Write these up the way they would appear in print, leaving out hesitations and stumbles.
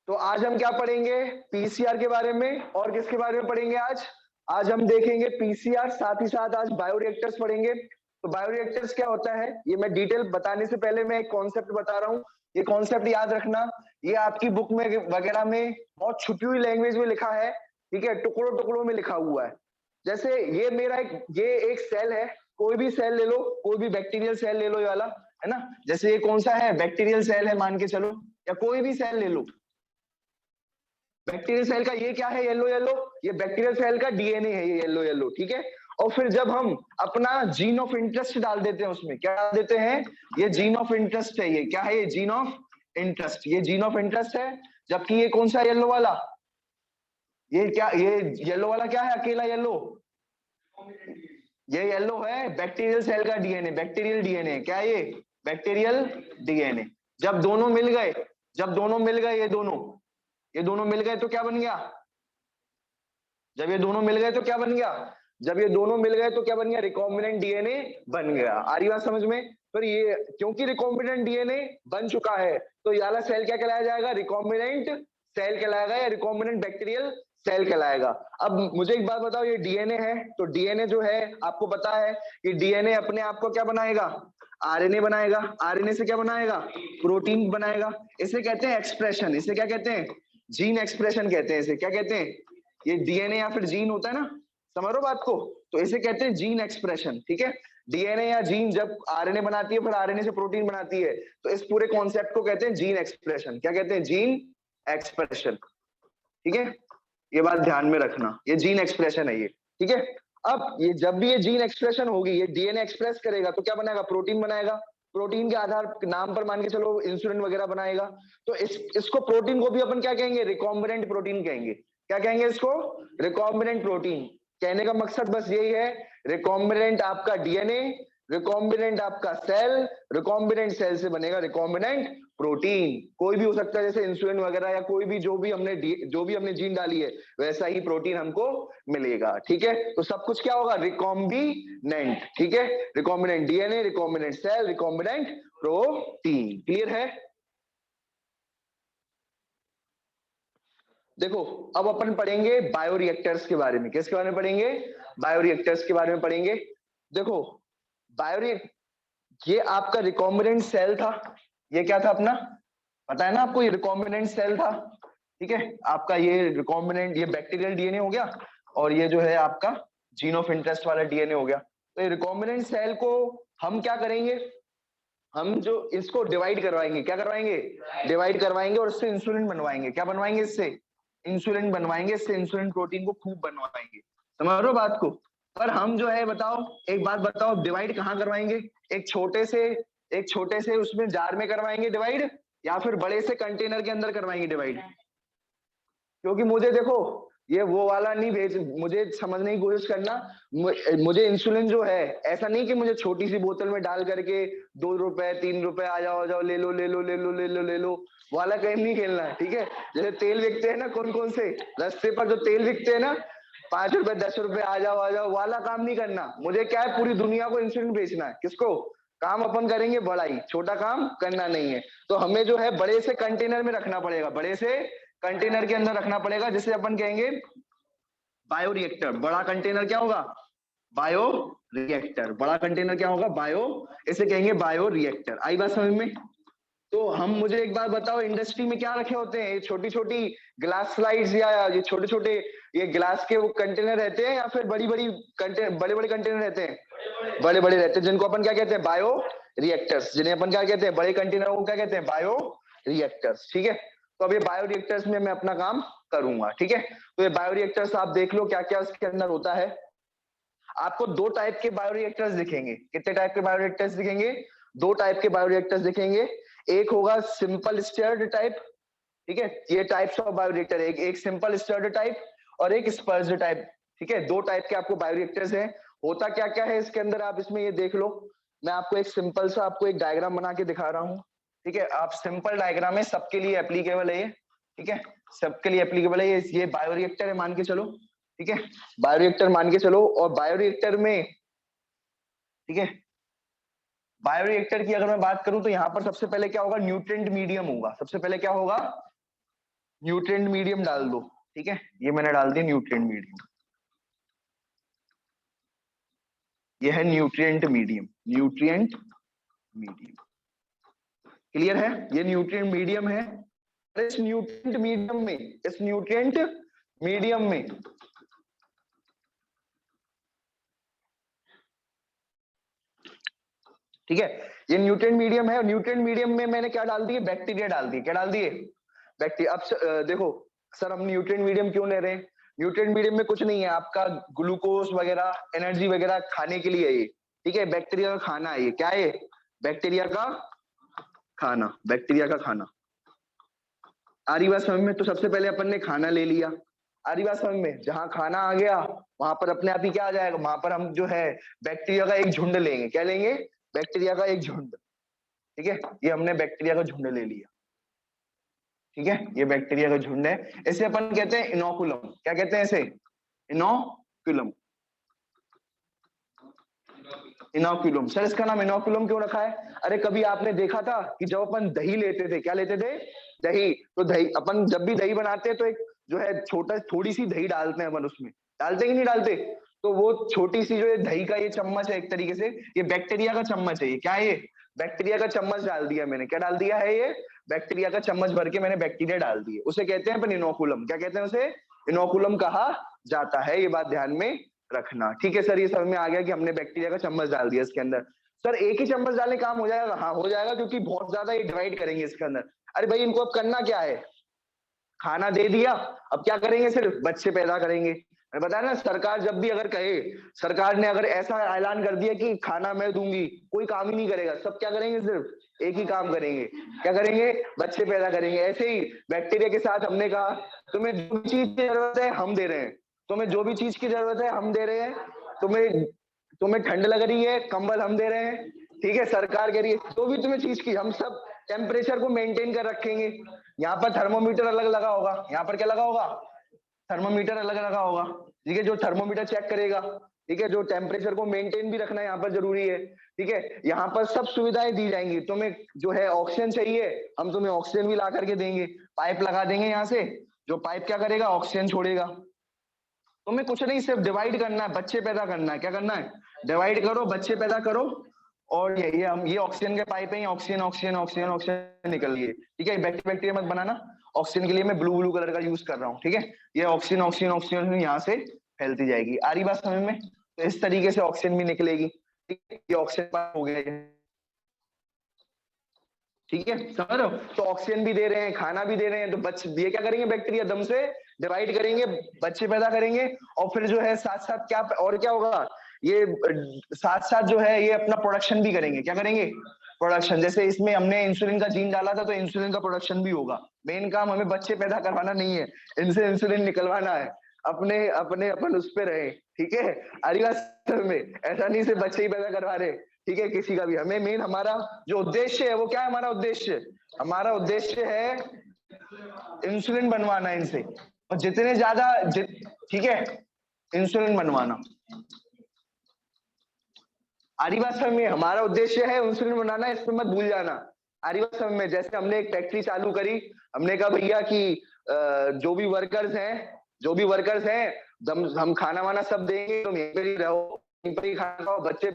तो आज हम क्या पढ़ेंगे? पीसीआर के बारे में। और किसके बारे में पढ़ेंगे आज? आज हम देखेंगे पीसीआर, साथ ही साथ आज बायोरिएक्टर्स पढ़ेंगे। तो बायोरिएक्टर्स क्या होता है ये मैं डिटेल बताने से पहले मैं एक कॉन्सेप्ट बता रहा हूँ। ये कॉन्सेप्ट याद रखना, ये आपकी बुक में वगैरह में बहुत छुपी हुई लैंग्वेज में लिखा है, ठीक है, टुकड़ों टुकड़ों में लिखा हुआ है। जैसे ये एक सेल है, कोई भी सेल ले लो, कोई भी बैक्टीरियल सेल ले लो, ये वाला है ना। जैसे ये कौन सा है? बैक्टीरियल सेल है मान के चलो, या कोई भी सेल ले लो। बैक्टीरियल सेल का ये क्या है? येलो येलो, ये बैक्टीरियल सेल का डीएनए है, ये येलो येलो, ठीक है। और फिर जब हम अपना जीन ऑफ इंटरेस्ट डाल देते हैं उसमें, क्या डाल देते हैं? ये जीन ऑफ इंटरेस्ट है। ये क्या है? ये जीन ऑफ इंटरेस्ट, ये जीन ऑफ इंटरेस्ट है। जबकि ये कौन सा येलो वाला? ये क्या? ये येलो वाला क्या है? अकेला येलो, ये येलो है बैक्टीरियल सेल का डीएनए, बैक्टीरियल डीएनए। क्या है ये? Bacterial DNA. जब दोनों मिल गए, ये दोनों मिल गए तो क्या बन गया? जब ये दोनों मिल गए तो क्या बन गया? रिकॉम्बिनेंट डीएनए बन गया। आ रही बात समझ में? फिर ये क्योंकि रिकॉम्बिनेंट डीएनए बन चुका है तो ये वाला सेल क्या कहलाया जाएगा? रिकॉम्बिनेंट सेल कहलाएगा, या रिकॉम्बिनेंट बैक्टीरियल सेल कहलाएगा। अब मुझे एक बात बताओ, ये डीएनए है, तो डीएनए जो है आपको पता है कि डीएनए अपने आप को क्या बनाएगा? आरएनए बनाएगा। आरएनए से क्या बनाएगा? प्रोटीन बनाएगा। इसे कहते हैं एक्सप्रेशन। इसे क्या कहते हैं? जीन एक्सप्रेशन कहते हैं। इसे क्या कहते हैं? ये डीएनए या फिर जीन होता है ना, समझ रहे हो बात को? तो इसे कहते हैं जीन एक्सप्रेशन, ठीक है। डीएनए या जीन जब आरएनए बनाती है, फिर आरएनए से प्रोटीन बनाती है, तो इस पूरे कॉन्सेप्ट को कहते हैं जीन एक्सप्रेशन। क्या कहते हैं? जीन एक्सप्रेशन, ठीक है। ये बात ध्यान में रखना, ये जीन एक्सप्रेशन है ये, ठीक है। अब ये जब भी ये जीन एक्सप्रेशन होगी, ये डीएनए एक्सप्रेस करेगा तो क्या बनाएगा? प्रोटीन बनाएगा। प्रोटीन के आधार नाम पर मान के चलो इंसुलिन वगैरह बनाएगा। तो इसको प्रोटीन को भी अपन क्या कहेंगे? रिकॉम्बिनेंट प्रोटीन कहेंगे। क्या कहेंगे इसको? Recombinant protein. कहने का मकसद बस यही है, रिकॉम्बिनेंट आपका डीएनए, रिकॉम्बिनेंट आपका सेल, रिकॉम्बिनेंट सेल से बनेगा रिकॉम्बिनेंट प्रोटीन। कोई भी हो सकता है, जैसे इंसुलिन वगैरह, या कोई भी जो भी हमने जीन डाली है वैसा ही प्रोटीन हमको मिलेगा, ठीक है। तो सब कुछ क्या होगा? रिकॉम्बिनेंट, ठीक है। Recombinant DNA, recombinant cell, recombinant protein. Clear है? देखो, अब अपन पढ़ेंगे बायोरिएक्टर्स के बारे में। किसके बारे में पढ़ेंगे? बायोरिएक्टर्स के बारे में पढ़ेंगे। देखो, बायोरिएक्टर, ये आपका रिकॉम्बिनेंट सेल था। ये क्या था अपना? पता है ना आपको, ये रिकॉम्बिनेंट सेल था, ठीक है। आपका ये रिकॉम्बिनेंट, ये बैक्टीरियल डीएनए हो गया, और ये जो है आपका जीन ऑफ इंटरेस्ट वाला डीएनए हो गया। तो ये रिकॉम्बिनेंट सेल को हम क्या करेंगे? हम जो इसको डिवाइड करवाएंगे, क्या करवाएंगे? डिवाइड करवाएंगे, और इससे इंसुलिन बनवाएंगे। क्या बनवाएंगे? इससे इंसुलिन बनवाएंगे। इससे इंसुलिन प्रोटीन को खूब बनवाएंगे। समझ रहे हो बात को? पर हम जो है, बताओ एक बात बताओ, डिवाइड कहाँ करवाएंगे? एक छोटे से उसमें जार में करवाएंगे डिवाइड, या फिर बड़े से कंटेनर के अंदर करवाएंगे डिवाइड? क्योंकि मुझे देखो, ये वो वाला नहीं भेज, मुझे समझने की कोशिश करना। मुझे इंसुलिन जो है, ऐसा नहीं कि मुझे छोटी सी बोतल में डाल करके 2 रुपए 3 रुपए आ जाओ ले लो ले लो ले लो ले लो ले लो वाला गेम नहीं खेलना है, ठीक है। जैसे तेल बिकते हैं ना, कौन कौन से रास्ते पर जो तेल बिकते हैं ना, 5 रुपए 10 रुपए आ जाओ वाला काम नहीं करना। मुझे क्या है, पूरी दुनिया को इंसुलिन बेचना है। किसको? काम अपन करेंगे बड़ा ही, छोटा काम करना नहीं है। तो हमें जो है बड़े से कंटेनर में रखना पड़ेगा, बड़े से कंटेनर के अंदर रखना पड़ेगा, जिसे अपन कहेंगे बायोरिएक्टर। बड़ा कंटेनर क्या होगा? Bio reactor. बड़ा कंटेनर क्या होगा? बायो, इसे कहेंगे बायो रिएक्टर। आई बात समझ में? तो हम, मुझे एक बात बताओ, इंडस्ट्री में क्या रखे होते हैं? ये छोटी छोटी ग्लास स्लाइड्स, या ये छोटे छोटे ये ग्लास के वो कंटेनर रहते हैं, या फिर बड़ी बड़ी कंटेनर, बड़े बड़े कंटेनर रहते हैं? बड़े बड़े रहते हैं, जिनको अपन क्या कहते हैं? Bio reactors. जिन्हें अपन क्या कहते हैं? बड़े कंटेनर को क्या कहते हैं? बायो रिएक्टर्स, ठीक है। तो अब ये बायो रिएक्टर्स में मैं अपना काम करूंगा, ठीक है। तो ये बायो रिएक्टर्स आप देख लो क्या क्या उसके अंदर होता है। आपको 2 टाइप के बायोरिएक्टर्स दिखेंगे। कितने टाइप के बायोरिएक्टर्स दिखेंगे? 2 टाइप के बायोरिएक्टर्स दिखेंगे। एक होगा सिंपल स्टर्ड टाइप, ठीक है। ये टाइप्स ऑफ बायोरिएक्टर है, एक सिंपल स्टर्ड टाइप और एक स्पर्ज टाइप, ठीक है। 2 टाइप के आपको बायोरिएक्टर्स हैं। होता क्या क्या है इसके अंदर, आप इसमें ये देख लो। मैं आपको एक सिंपल सा आपको एक डायग्राम बना के दिखा रहा हूँ, ठीक है। आप सिंपल डायग्राम है, सबके लिए एप्लीकेबल है ये, ठीक है। सबके लिए एप्लीकेबल है ये बायोरिएक्टर है मान के चलो, ठीक है। बायोरिएक्टर मान के चलो, और बायोरिएक्टर में, ठीक है, बायोरिएक्टर की अगर मैं बात करूं तो यहाँ पर सबसे पहले क्या होगा? न्यूट्रिएंट मीडियम होगा। सबसे पहले क्या होगा? न्यूट्रिएंट मीडियम डाल दो, ठीक है, ये मैंने डाल दिया न्यूट्रिएंट मीडियम, ये है nutrient medium, nutrient medium, clear है, ये न्यूट्रिएंट मीडियम है। इस न्यूट्रिएंट मीडियम में, इस न्यूट्रिएंट मीडियम में ठीक है, ये न्यूट्रिएंट मीडियम है, और न्यूट्रिएंट मीडियम में मैंने क्या डाल दिए, बैक्टीरिया डाल दिए, क्या डाल दिए, बैक्टीरिया। अब देखो सर हम न्यूट्रिएंट मीडियम क्यों ले रहे हैं, न्यूट्रिएंट मीडियम में कुछ नहीं है, आपका ग्लूकोज वगैरह, एनर्जी वगैरह खाने के लिए है ये, ठीक है, बैक्टीरिया का खाना है ये, क्या है, बैक्टीरिया का खाना, बैक्टीरिया का खाना। आ रही बात समझ में? तो सबसे पहले अपन ने खाना ले लिया, आ रही बात समझ में, जहां खाना आ गया वहां पर अपने आप ही क्या आ जाएगा, वहां पर हम जो है बैक्टीरिया का एक झुंड लेंगे, क्या लेंगे, बैक्टीरिया का एक झुंड, ठीक है, ये हमने बैक्टीरिया का झुंड ले लिया, ठीक है, ये बैक्टीरिया का झुंड है, इसे अपन कहते हैं इनोकुलम, क्या कहते हैं इसे, इनोकुलम, इनोकुलम। सर इसका नाम इनोकुलम क्यों रखा है, अरे कभी आपने देखा था कि जब अपन दही लेते थे, क्या लेते थे, दही, तो दही अपन जब भी दही बनाते हैं तो एक जो है छोटा थोड़ी सी दही डालते हैं अपन उसमें, डालते कि नहीं डालते, तो वो छोटी सी जो है दही का ये चम्मच है एक तरीके से, ये बैक्टीरिया का चम्मच है, ये क्या है, ये बैक्टीरिया का चम्मच डाल दिया मैंने, क्या डाल दिया है, ये बैक्टीरिया का चम्मच भर के मैंने बैक्टीरिया डाल दिए, उसे कहते हैं अपन इनोकुलम, क्या कहते हैं उसे, इनोकुलम कहा जाता है, ये बात ध्यान में रखना, ठीक है सर, ये समझ में आ गया कि हमने बैक्टीरिया का चम्मच डाल दिया इसके अंदर। सर एक ही चम्मच डालने काम हो जाएगा, हाँ हो जाएगा, क्योंकि बहुत ज्यादा ये डिवाइड करेंगे इसके अंदर। अरे भाई इनको अब करना क्या है, खाना दे दिया, अब क्या करेंगे, सिर्फ बच्चे पैदा करेंगे। मैंने बताया ना, सरकार जब भी अगर कहे, सरकार ने अगर ऐसा ऐलान कर दिया कि खाना मैं दूंगी, कोई काम ही नहीं करेगा, सब क्या करेंगे, सिर्फ एक ही काम करेंगे, क्या करेंगे, बच्चे पैदा करेंगे। ऐसे ही बैक्टीरिया के साथ हमने कहा तुम्हें जो भी चीज की जरूरत है हम दे रहे हैं, तुम्हें जो भी चीज की जरूरत है हम दे रहे हैं, तुम्हें तुम्हें ठंड लग रही है कंबल हम दे रहे हैं, ठीक है, सरकार कह रही है जो भी तुम्हें चीज की, हम सब टेम्परेचर को मेंटेन कर रखेंगे। यहाँ पर थर्मोमीटर अलग लगा होगा, यहाँ पर क्या लगा होगा, थर्मोमीटर अलग लगा होगा, ठीक है, जो थर्मोमीटर चेक करेगा, ठीक है, जो टेम्परेचर को मेंटेन भी रखना यहाँ पर जरूरी है, ठीक है, यहाँ पर सब सुविधाएं दी जाएंगी। तुम्हें जो है ऑक्सीजन चाहिए, हम तुम्हें ऑक्सीजन भी ला करके देंगे, पाइप लगा देंगे यहाँ से, जो पाइप क्या करेगा, ऑक्सीजन छोड़ेगा। तुम्हें कुछ नहीं, सिर्फ डिवाइड करना है, बच्चे पैदा करना है, क्या करना है, डिवाइड करो, बच्चे पैदा करो, और ये ऑक्सीजन के पाइप है, ऑक्सीजन ऑक्सीजन ऑक्सीजन ऑक्सीजन निकल रही है, ठीक है, बैक्टीरिया मत बनाना, ऑक्सीजन के लिए मैं ब्लू कलर का यूज कर रहा हूँ, ठीक है, ये ऑक्सीजन ऑक्सीजन ऑक्सीजन यहाँ से फैलती जाएगी। आ रही बात समझ में? तो इस तरीके से ऑक्सीजन भी निकलेगी, ठीक है, ये ऑक्सीजन हो गया, ठीक है, समझ रहे हो, तो ऑक्सीजन भी दे रहे हैं, खाना भी दे रहे हैं, तो बच्चे ये क्या करेंगे, बैक्टीरिया दम से डिवाइड करेंगे, बच्चे पैदा करेंगे, और फिर जो है साथ साथ क्या और क्या होगा, ये साथ साथ जो है ये अपना प्रोडक्शन भी करेंगे, क्या करेंगे, प्रोडक्शन। जैसे इसमें हमने इंसुलिन का जीन डाला था, तो इंसुलिन का प्रोडक्शन भी होगा। मेन काम हमें बच्चे पैदा करवाना नहीं है, इनसे इंसुलिन निकलवाना है, अपने अपने अपन उस पे रहे, ठीक है, अरिवा में ऐसा नहीं से बच्चे ही पैदा करवा रहे, ठीक है, किसी का भी। हमें मेन हमारा जो उद्देश्य है वो क्या है, हमारा उद्देश्य, हमारा उद्देश्य है इंसुलिन बनवाना इनसे, और जितने ज्यादा ठीक है, इंसुलिन बनवाना। आरी बात समझ में, हमारा उद्देश्य है इंसुलिन बनाना, इस पे मत भूल जाना। आरी बात समझ में, जैसे हमने एक फैक्ट्री चालू करी, हमने कहा भैया कि जो भी वर्कर्स हैं हम खाना वाना सब देंगे, तुम यहीं पर ही रहो, यहीं पर ही खाना खाओ, बच्चे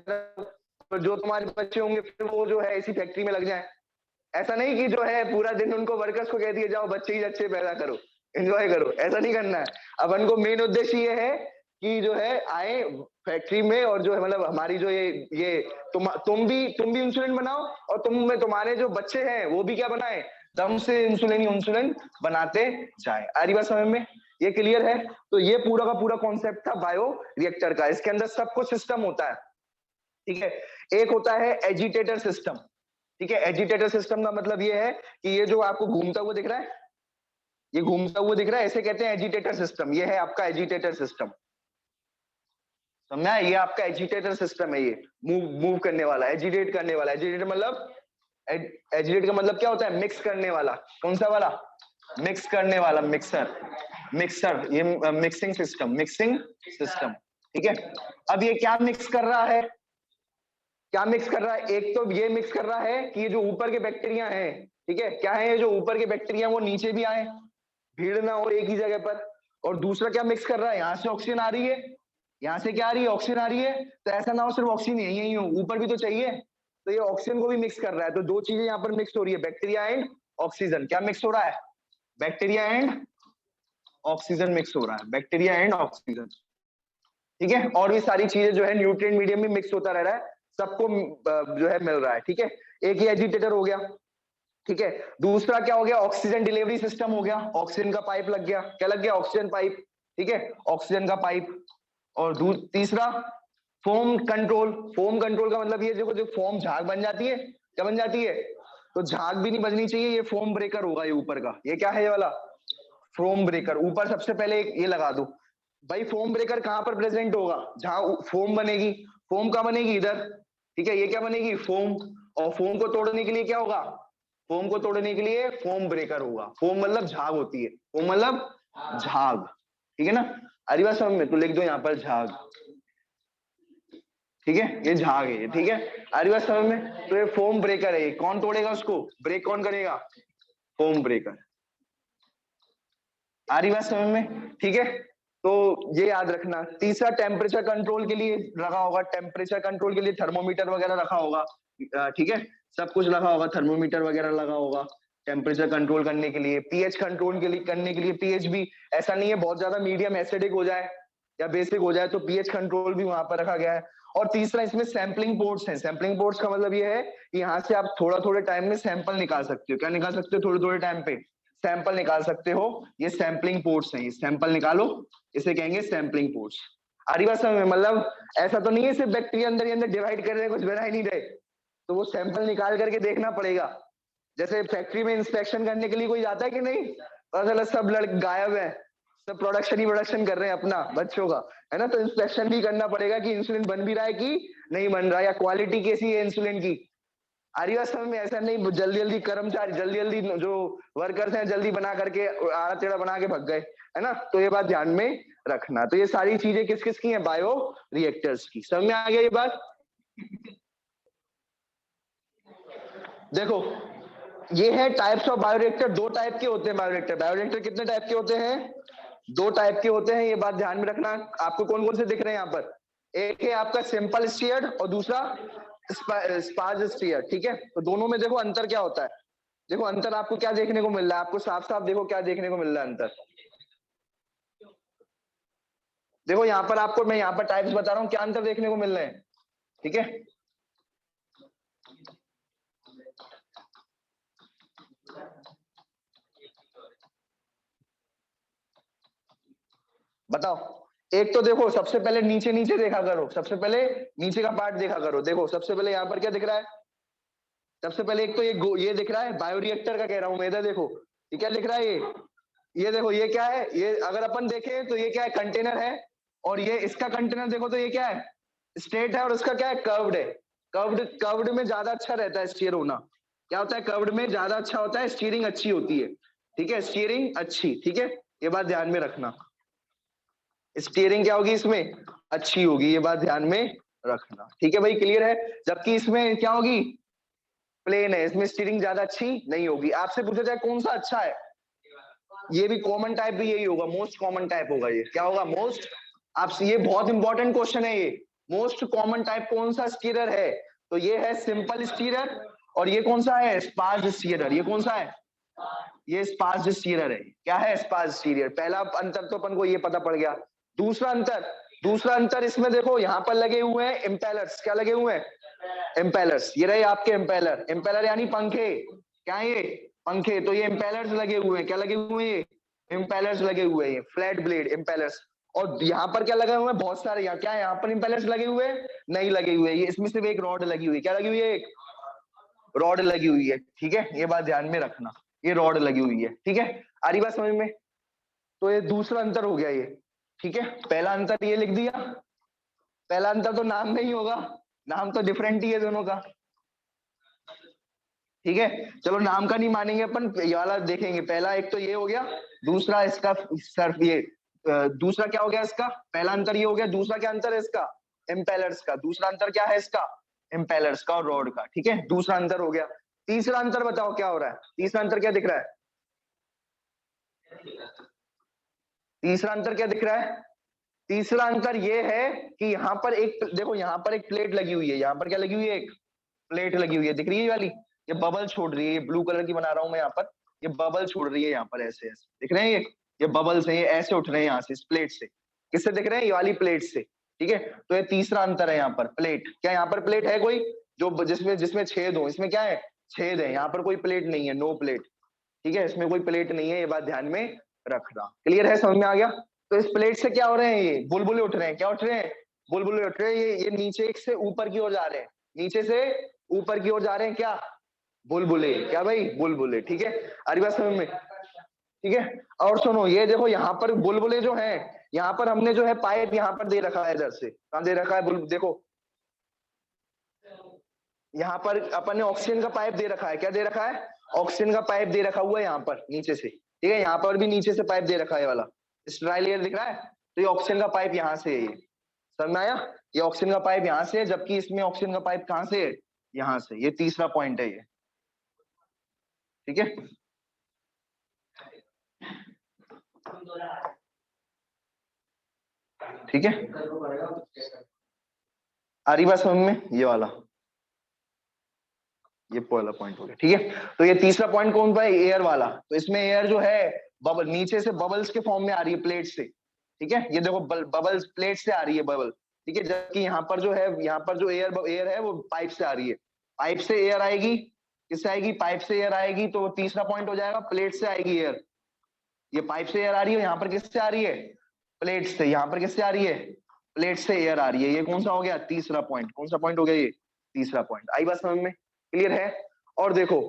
तो जो तुम्हारे बच्चे होंगे फिर वो जो है इसी फैक्ट्री में लग जाए। ऐसा नहीं कि जो है पूरा दिन उनको वर्कर्स को कह दिए जाओ बच्चे ही अच्छे पैदा करो, एंजॉय करो, ऐसा नहीं करना है। अपन को मेन उद्देश्य ये है कि जो है आए फैक्ट्री में, और जो है मतलब हमारी जो ये तुम भी इंसुलिन बनाओ, और तुम्हारे जो बच्चे हैं वो भी क्या बनाए, दम से इंसुलिन बनाते जाए। आ रही बात समझ में, ये क्लियर है? तो ये पूरा का पूरा कॉन्सेप्ट था बायो रिएक्टर का। इसके अंदर सब कुछ सिस्टम होता है, ठीक है। एक होता है एजिटेटर सिस्टम, ठीक है। एजिटेटर सिस्टम का मतलब ये है कि ये जो आपको घूमता हुआ दिख रहा है, ये घूमता हुआ दिख रहा है, ऐसे कहते हैं एजिटेटर सिस्टम। ये है आपका एजिटेटर सिस्टम, समझा? ये आपका एजिटेटर सिस्टम है, ये मूव करने वाला, एजिटेट करने वाला। एजिटेट मतलब एजिटेट का मतलब क्या होता है, मिक्स करने वाला। कौन सा वाला? मिक्स करने वाला, मिक्सर, ये मिक्सिंग सिस्टम, ठीक है। अब ये क्या मिक्स कर रहा है, एक तो ये मिक्स कर रहा है कि ये जो ऊपर के बैक्टीरिया हैं, ठीक है, क्या है, ये जो ऊपर के बैक्टीरिया वो नीचे भी आए, भीड़ ना हो एक ही जगह पर। और दूसरा क्या मिक्स कर रहा है, यहाँ से ऑक्सीजन आ रही है, यहाँ से क्या आ रही है, ऑक्सीजन आ रही है, तो ऐसा ना हो सिर्फ ऑक्सीजन यही हो, ऊपर भी तो चाहिए, तो ये ऑक्सीजन को भी मिक्स कर रहा है। तो दो चीजें यहाँ पर मिक्स हो रही है, बैक्टीरिया एंड ऑक्सीजन। क्या मिक्स हो रहा है, बैक्टीरिया एंड ऑक्सीजन मिक्स हो रहा है, बैक्टीरिया एंड ऑक्सीजन। ठीक है, और भी सारी चीजें जो है न्यूट्रिएंट मीडियम में मिक्स होता रह रहा है, सबको जो है मिल रहा है। ठीक है, एक ही एजिटेटर हो गया। ठीक है, दूसरा क्या हो गया, ऑक्सीजन डिलीवरी सिस्टम हो गया, ऑक्सीजन का पाइप लग गया, क्या लग गया, ऑक्सीजन पाइप। ठीक है, ऑक्सीजन का पाइप। और तीसरा फोम कंट्रोल। फोम कंट्रोल का मतलब ये देखो, जो फोम झाग बन जाती है, क्या बन जाती है, तो झाग भी नहीं बजनी चाहिए, ये फोम ब्रेकर होगा ये ऊपर का, ये क्या है ये वाला फोम ब्रेकर। ऊपर सबसे पहले ये लगा दो भाई, फोम ब्रेकर कहां पर प्रेजेंट होगा, जहां फोम बनेगी। फोम कहां बनेगी, इधर। ठीक है, ये क्या बनेगी, फोम। और फोम को तोड़ने के लिए क्या होगा, फोम को तोड़ने के लिए फोम ब्रेकर होगा। फोम मतलब झाग होती है, फोम मतलब झाग। ठीक है ना, अरे बात समझ में, तो लिख दो यहाँ पर झाग। ठीक है, ये झाग है, ठीक है, अरे बात समझ में। तो ये फोम ब्रेकर है, कौन तोड़ेगा उसको, ब्रेक कौन करेगा, फोम ब्रेकर। आ रही बात समझ में, ठीक है। तो ये याद रखना। तीसरा टेम्परेचर कंट्रोल के लिए रखा होगा, टेम्परेचर कंट्रोल के लिए थर्मोमीटर वगैरह रखा होगा। ठीक है, सब कुछ लगा होगा, थर्मोमीटर वगैरह लगा होगा टेम्परेचर कंट्रोल करने के लिए। पीएच कंट्रोल के लिए करने के लिए, पीएच भी ऐसा नहीं है बहुत ज्यादा मीडियम एसिडिक हो जाए या बेसिक हो जाए, तो पीएच कंट्रोल भी वहां पर रखा गया है। और तीसरा इसमें सैंपलिंग पोर्ट्स हैं। सैंपलिंग पोर्ट्स का मतलब ये है कि यहाँ से आप थोड़ा थोड़े टाइम में सैंपल निकाल सकते हो। क्या निकाल सकते हो, थोड़े थोड़े टाइम पे सैंपल निकाल सकते हो। ये सैंपलिंग पोर्ट्स हैं, ये सैंपल निकालो, इसे कहेंगे सैंपलिंग पोर्ट्स। आ रही बात समझ में, मतलब ऐसा तो नहीं है सिर्फ बैक्टीरिया अंदर ही अंदर डिवाइड कर रहे हैं, कुछ बना ही नहीं रहे, तो वो सैंपल निकाल करके देखना पड़ेगा। जैसे फैक्ट्री में इंस्पेक्शन करने के लिए कोई जाता है कि नहीं, पता चला सब लड़के गायब है, सब प्रोडक्शन ही प्रोडक्शन कर रहे हैं अपना बच्चों का, है ना। तो इंस्पेक्शन भी करना पड़ेगा कि इंसुलिन बन भी रहा है कि नहीं बन रहा है, या क्वालिटी कैसी है इंसुलिन की। आरिया समय में ऐसा नहीं जल्दी जल्दी कर्मचारी, जल्दी जल्दी जो वर्कर्स हैं जल्दी बना करके आड़ा टेढ़ा बना के भग गए, है ना। तो ये बात ध्यान में रखना। तो ये सारी चीजें किस किस की हैं, बायो रिएक्टर्स की। समझ में आ गया ये बात। देखो ये है टाइप्स ऑफ बायोरिएक्टर। दो टाइप के होते हैं बायोरिएक्टर। बायोरिएक्टर कितने टाइप के होते हैं, दो टाइप के होते हैं, ये बात ध्यान में रखना। आपको कौन कौन से दिख रहे हैं यहाँ पर, एक है आपका सिंपल स्टीयर्ड और दूसरा स्पार्ज स्टीयर। ठीक है, तो दोनों में देखो अंतर क्या होता है। देखो अंतर आपको क्या देखने को मिल रहा है, आपको साफ साफ देखो क्या देखने को मिल रहा है अंतर। देखो यहाँ पर आपको मैं यहाँ पर टाइप्स बता रहा हूँ, क्या अंतर देखने को मिल रहे हैं। ठीक है, बताओ। एक तो देखो सबसे पहले नीचे नीचे देखा करो, सबसे पहले नीचे का पार्ट देखा करो। देखो सबसे पहले यहाँ पर क्या दिख रहा है, सबसे पहले एक तो ये दिख रहा है, बायोरिएक्टर का कह रहा हूं मैं। इधर देखो ये क्या लिख रहा है, ये देखो ये क्या है, ये अगर अपन देखें तो ये क्या है, कंटेनर है। और ये इसका कंटेनर देखो तो ये क्या है, स्ट्रेट है, और उसका क्या है, कर्व्ड है। कर्व्ड, कर्व्ड में ज्यादा अच्छा रहता है स्टीयर होना। क्या होता है, कर्व्ड में ज्यादा अच्छा होता है, स्टीयरिंग अच्छी होती है। ठीक है, स्टीयरिंग अच्छी, ठीक है, ये बात ध्यान में रखना। स्टीयरिंग क्या होगी इसमें, अच्छी होगी, ये बात ध्यान में रखना। ठीक है भाई, क्लियर है। जबकि इसमें क्या होगी, प्लेन है, इसमें स्टीयरिंग ज्यादा अच्छी नहीं होगी। आपसे पूछा जाए कौन सा अच्छा है, ये भी कॉमन टाइप भी यही होगा, मोस्ट कॉमन टाइप होगा। ये क्या होगा, मोस्ट। आपसे ये बहुत इंपॉर्टेंट क्वेश्चन है, ये मोस्ट कॉमन टाइप कौन सा स्टीयरर है, तो ये है सिंपल स्टीयरर। और ये कौन सा है, स्पार्ज स्टीयरर। ये कौन सा है, ये स्पार्ज स्टीयरर है। क्या है, स्पार्ज स्टीयरर। पहला अंतर तो अपन को ये पता पड़ गया। दूसरा अंतर, दूसरा अंतर इसमें देखो यहाँ पर लगे हुए हैं इम्पेलर्स। क्या लगे हुए हैं, इम्पेलर्स। ये रहे आपके इम्पेलर। इम्पेलर यानी पंखे, क्या है ये, पंखे। तो ये इम्पेलर्स लगे हुए हैं, क्या लगे हुए हैं, इम्पेलर्स लगे हुए हैं, फ्लैट ब्लेड इम्पेलर्स। और यहाँ पर क्या लगे हुए हैं, बहुत सारे। यहाँ क्या है, यहाँ पर इम्पेलर्स लगे हुए हैं, नहीं लगे हुए। ये इसमें सिर्फ एक रॉड लगी हुई है। क्या लगी हुई है, एक रॉड लगी हुई है। ठीक है, ये बात ध्यान में रखना, ये रॉड लगी हुई है। ठीक है, आ रही बात समझ में। तो ये दूसरा अंतर हो गया ये। ठीक है, पहला अंतर ये लिख दिया। पहला अंतर तो नाम में ही होगा, नाम तो डिफरेंट ही है दोनों का। ठीक है, चलो नाम का नहीं मानेंगे अपन, ये वाला देखेंगे। पहला एक तो ये हो गया, दूसरा इसका सर्फ ये दूसरा क्या हो गया इसका, पहला अंतर ये हो गया। दूसरा क्या अंतर है इसका, इम्पेलर्स का। दूसरा अंतर क्या है इसका, इम्पेलर्स का और रॉड का। ठीक है, दूसरा अंतर हो गया। तीसरा अंतर बताओ क्या हो रहा है, तीसरा अंतर क्या दिख रहा है, तीसरा अंतर क्या दिख रहा है? तीसरा अंतर ये है कि यहाँ पर एक, देखो यहाँ पर एक प्लेट लगी हुई है, यहाँ पर क्या लगी हुई है? एक प्लेट लगी हुई है, दिख रही है ये वाली? ये बबल छोड़ रही है, ये ब्लू कलर की बना रहा हूं मैं यहाँ पर, ये बबल छोड़ रही है यहाँ पर, ऐसे ऐसे दिख रहे हैं ये बबल्स हैं, ये ऐसे उठ रहे हैं यहाँ से, इस प्लेट से। किससे दिख रहे हैं? ये वाली प्लेट से। ठीक है, तो ये तीसरा अंतर है यहाँ पर। प्लेट, क्या यहाँ पर प्लेट है कोई जो जिसमें जिसमें छेद हो? इसमें क्या है? छेद है, यहाँ पर कोई प्लेट नहीं है, नो प्लेट। ठीक है, इसमें कोई प्लेट नहीं है, ये बात ध्यान में रखना। क्लियर है? समझ में आ गया? तो इस प्लेट से क्या हो रहे हैं? ये बुलबुले उठ रहे हैं। क्या उठ रहे हैं? बुलबुले उठ रहे हैं। ये नीचे से ऊपर की ओर जा रहे हैं, नीचे से ऊपर की ओर जा रहे हैं। क्या? बुलबुले। क्या भाई? बुलबुले। ठीक है, आ रही बात समझ में? ठीक है, और सुनो, ये देखो यहाँ पर बुलबुले जो हैं, यहाँ पर हमने जो है पाइप यहाँ पर दे रखा है, इधर से कहाँ दे रखा है? देखो यहाँ पर अपन ने ऑक्सीजन का पाइप दे रखा है। क्या दे रखा है? ऑक्सीजन का पाइप दे रखा हुआ है यहाँ पर नीचे से। ठीक है, यहाँ पर भी नीचे से पाइप दे रखा है, वाला स्ट्राई लेयर दिख रहा है? तो ये ऑक्सीजन का पाइप यहाँ से है, ये समझ में आया? ये ऑक्सीजन का पाइप यहाँ से है, जबकि इसमें ऑक्सीजन का पाइप कहाँ से है? यहाँ से। ये तीसरा पॉइंट है ये। ठीक है, ठीक है, आ रही बात समझ में? ये वाला, ये पहला पॉइंट हो गया। ठीक है, तो ये तीसरा पॉइंट कौन सा है? एयर वाला। तो इसमें एयर जो है बबल नीचे से बबल्स के फॉर्म में आ रही है, प्लेट से। ठीक है, ये देखो बबल्स प्लेट से आ रही है, बबल। ठीक है, जबकि यहाँ पर जो है, यहाँ पर जो एयर है वो पाइप से आ रही है। पाइप से एयर आएगी, किससे आएगी? पाइप से एयर आएगी, तो तीसरा पॉइंट हो जाएगा, प्लेट से आएगी एयर। ये पाइप से एयर आ रही है, यहाँ पर किससे आ रही है? प्लेट से। यहाँ पर किससे आ रही है? प्लेट से एयर आ रही है। ये कौन सा हो गया? तीसरा पॉइंट। कौन सा पॉइंट हो गया? ये तीसरा पॉइंट। आई बात समझ में? क्लियर है? और देखो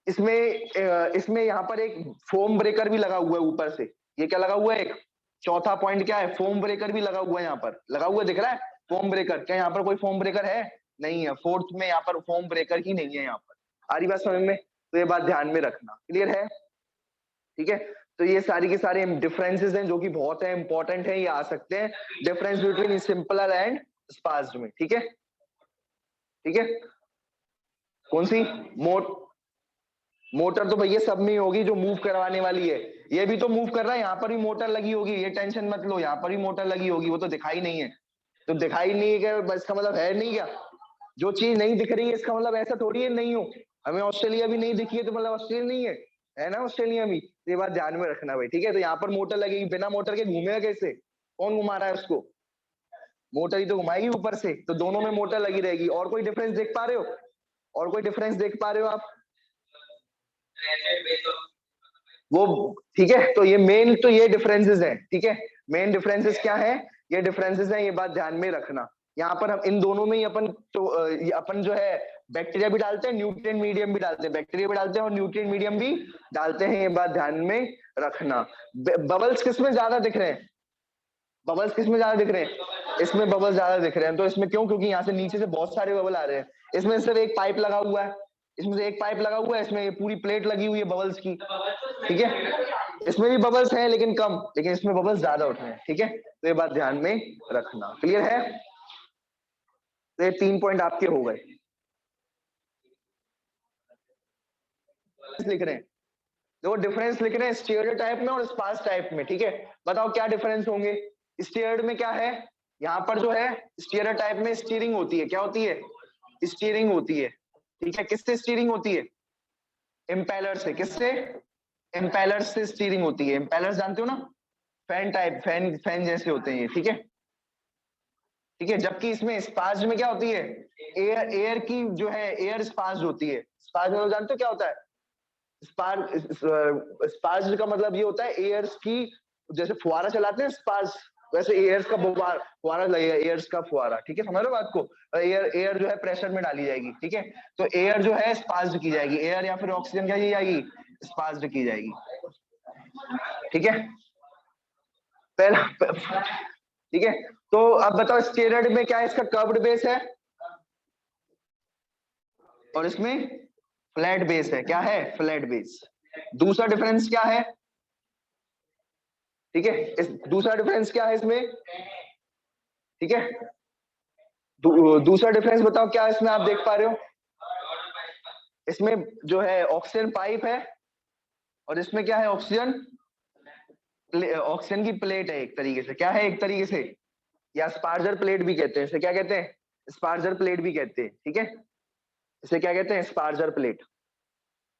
इसमें यहाँ पर एक फोम ब्रेकर भी लगा हुआ है ऊपर से। ये क्या लगा हुआ है? एक चौथा पॉइंट क्या है? फोम ब्रेकर भी लगा हुआ है, यहाँ पर लगा हुआ दिख रहा है फोम ब्रेकर। क्या यहाँ पर कोई फोम ब्रेकर है? नहीं है। फोर्थ में यहाँ पर फोम ब्रेकर ही नहीं है यहाँ पर। आ रही बात समझ में? तो ये बात ध्यान में रखना। क्लियर है? ठीक है, तो ये सारी के सारे डिफरेंसेस हैं जो कि बहुत है, इंपॉर्टेंट है, ये आ सकते हैं। डिफरेंस बिटवीन सिंपलर एंड स्पास्ड में। ठीक है, ठीक है, कौन सी? मोटर तो भैया सब में होगी, जो मूव करवाने वाली है। ये भी तो मूव कर रहा है, यहाँ पर भी मोटर लगी होगी, ये टेंशन मत लो, यहाँ पर भी मोटर लगी होगी, वो तो दिखाई नहीं है। तो दिखाई नहीं है क्या इसका मतलब है नहीं? क्या जो चीज नहीं दिख रही है इसका मतलब ऐसा थोड़ी है नहीं हो। हमें ऑस्ट्रेलिया भी नहीं दिखी है तो मतलब ऑस्ट्रेलिया नहीं है ना? ऑस्ट्रेलिया भी। ये बात ध्यान में रखना भाई। ठीक है, तो यहाँ पर मोटर लगेगी, बिना मोटर के घूमेगा कैसे? कौन घुमा रहा है उसको? मोटर ही तो घुमाएगी ऊपर से। तो दोनों में मोटर लगी रहेगी। और कोई डिफरेंस देख पा रहे हो? और कोई डिफरेंस देख पा रहे हो आप? वो ठीक है, तो ये मेन तो ये डिफरेंसेस हैं। ठीक है, मेन डिफरेंसेस क्या है? ये डिफरेंसेस हैं, ये बात ध्यान में रखना। यहाँ पर हम इन दोनों में ही अपन तो अपन जो है बैक्टीरिया भी डालते हैं, न्यूट्रिएंट मीडियम भी डालते हैं। बैक्टीरिया भी डालते हैं और न्यूट्रिएंट मीडियम भी डालते हैं, ये बात ध्यान में रखना। बबल्स किस में ज्यादा दिख रहे हैं? बबल्स किस में ज्यादा दिख रहे हैं? इसमें बबल्स ज्यादा दिख रहे हैं। तो इसमें क्यों? क्योंकि यहाँ से नीचे से बहुत सारे बबल आ रहे हैं। इसमें सिर्फ एक पाइप लगा हुआ है, इसमें से एक पाइप लगा हुआ है, इसमें पूरी प्लेट लगी हुई है बबल्स की। ठीक है, इसमें भी बबल्स हैं लेकिन कम, लेकिन इसमें बबल्स ज्यादा उठ रहे हैं। ठीक है, तो ये बात ध्यान में रखना। क्लियर है? तो ये 3 पॉइंट आपके हो गए। लिख रहे हैं, देखो डिफरेंस लिख रहे हैं स्टीरियोटाइप में और स्पार्स टाइप में। ठीक है, बताओ क्या डिफरेंस होंगे? स्टीयर्ड में क्या है? यहाँ पर जो है स्टीरियोटाइप में स्टीयरिंग होती है। क्या होती है? स्टीयरिंग होती है। ठीक है, किससे स्टीयरिंग होती है? इम्पेलर से। किससे? इम्पेलर से स्टीयरिंग होती है। इम्पेलर जानते हो ना? फैन टाइप, फैन फैन जैसे होते हैं ये। ठीक है, ठीक है, जबकि इसमें स्पार्ज में क्या होती है? एयर, एयर की जो है एयर स्पार्ज होती है। स्पार्ज मतलब जानते हो क्या होता है? स्पार्ज का मतलब ये होता है एयर्स की, जैसे फुहारा चलाते हैं स्पार्ज, वैसे एयर्स का फुहारा लगेगा, एयर्स का फुहारा। ठीक है, समझ लो बात को? एयर एयर जो है प्रेशर में डाली जाएगी। ठीक है, तो एयर जो है स्पार्ज की जाएगी, एयर या फिर ऑक्सीजन क्या की जाएगी? स्पार्ज की जाएगी। ठीक है, पहला, ठीक है, तो अब बताओ स्टेरॉइड में क्या है? इसका कर्व्ड बेस है और इसमें फ्लैट बेस है। क्या है? Flat base. दूसरा डिफरेंस क्या है? ठीक है, दूसरा डिफरेंस क्या है इसमें? ठीक है, दूसरा डिफरेंस बताओ क्या इसमें आप देख पा रहे हो? इसमें जो है ऑक्सीजन पाइप है और इसमें क्या है? ऑक्सीजन ऑक्सीजन की प्लेट है एक तरीके से, क्या है एक तरीके से, या स्पार्जर प्लेट भी कहते हैं, इसे क्या कहते हैं, स्पार्जर प्लेट भी कहते हैं, ठीक है, इसे क्या कहते हैं, स्पार्जर प्लेट,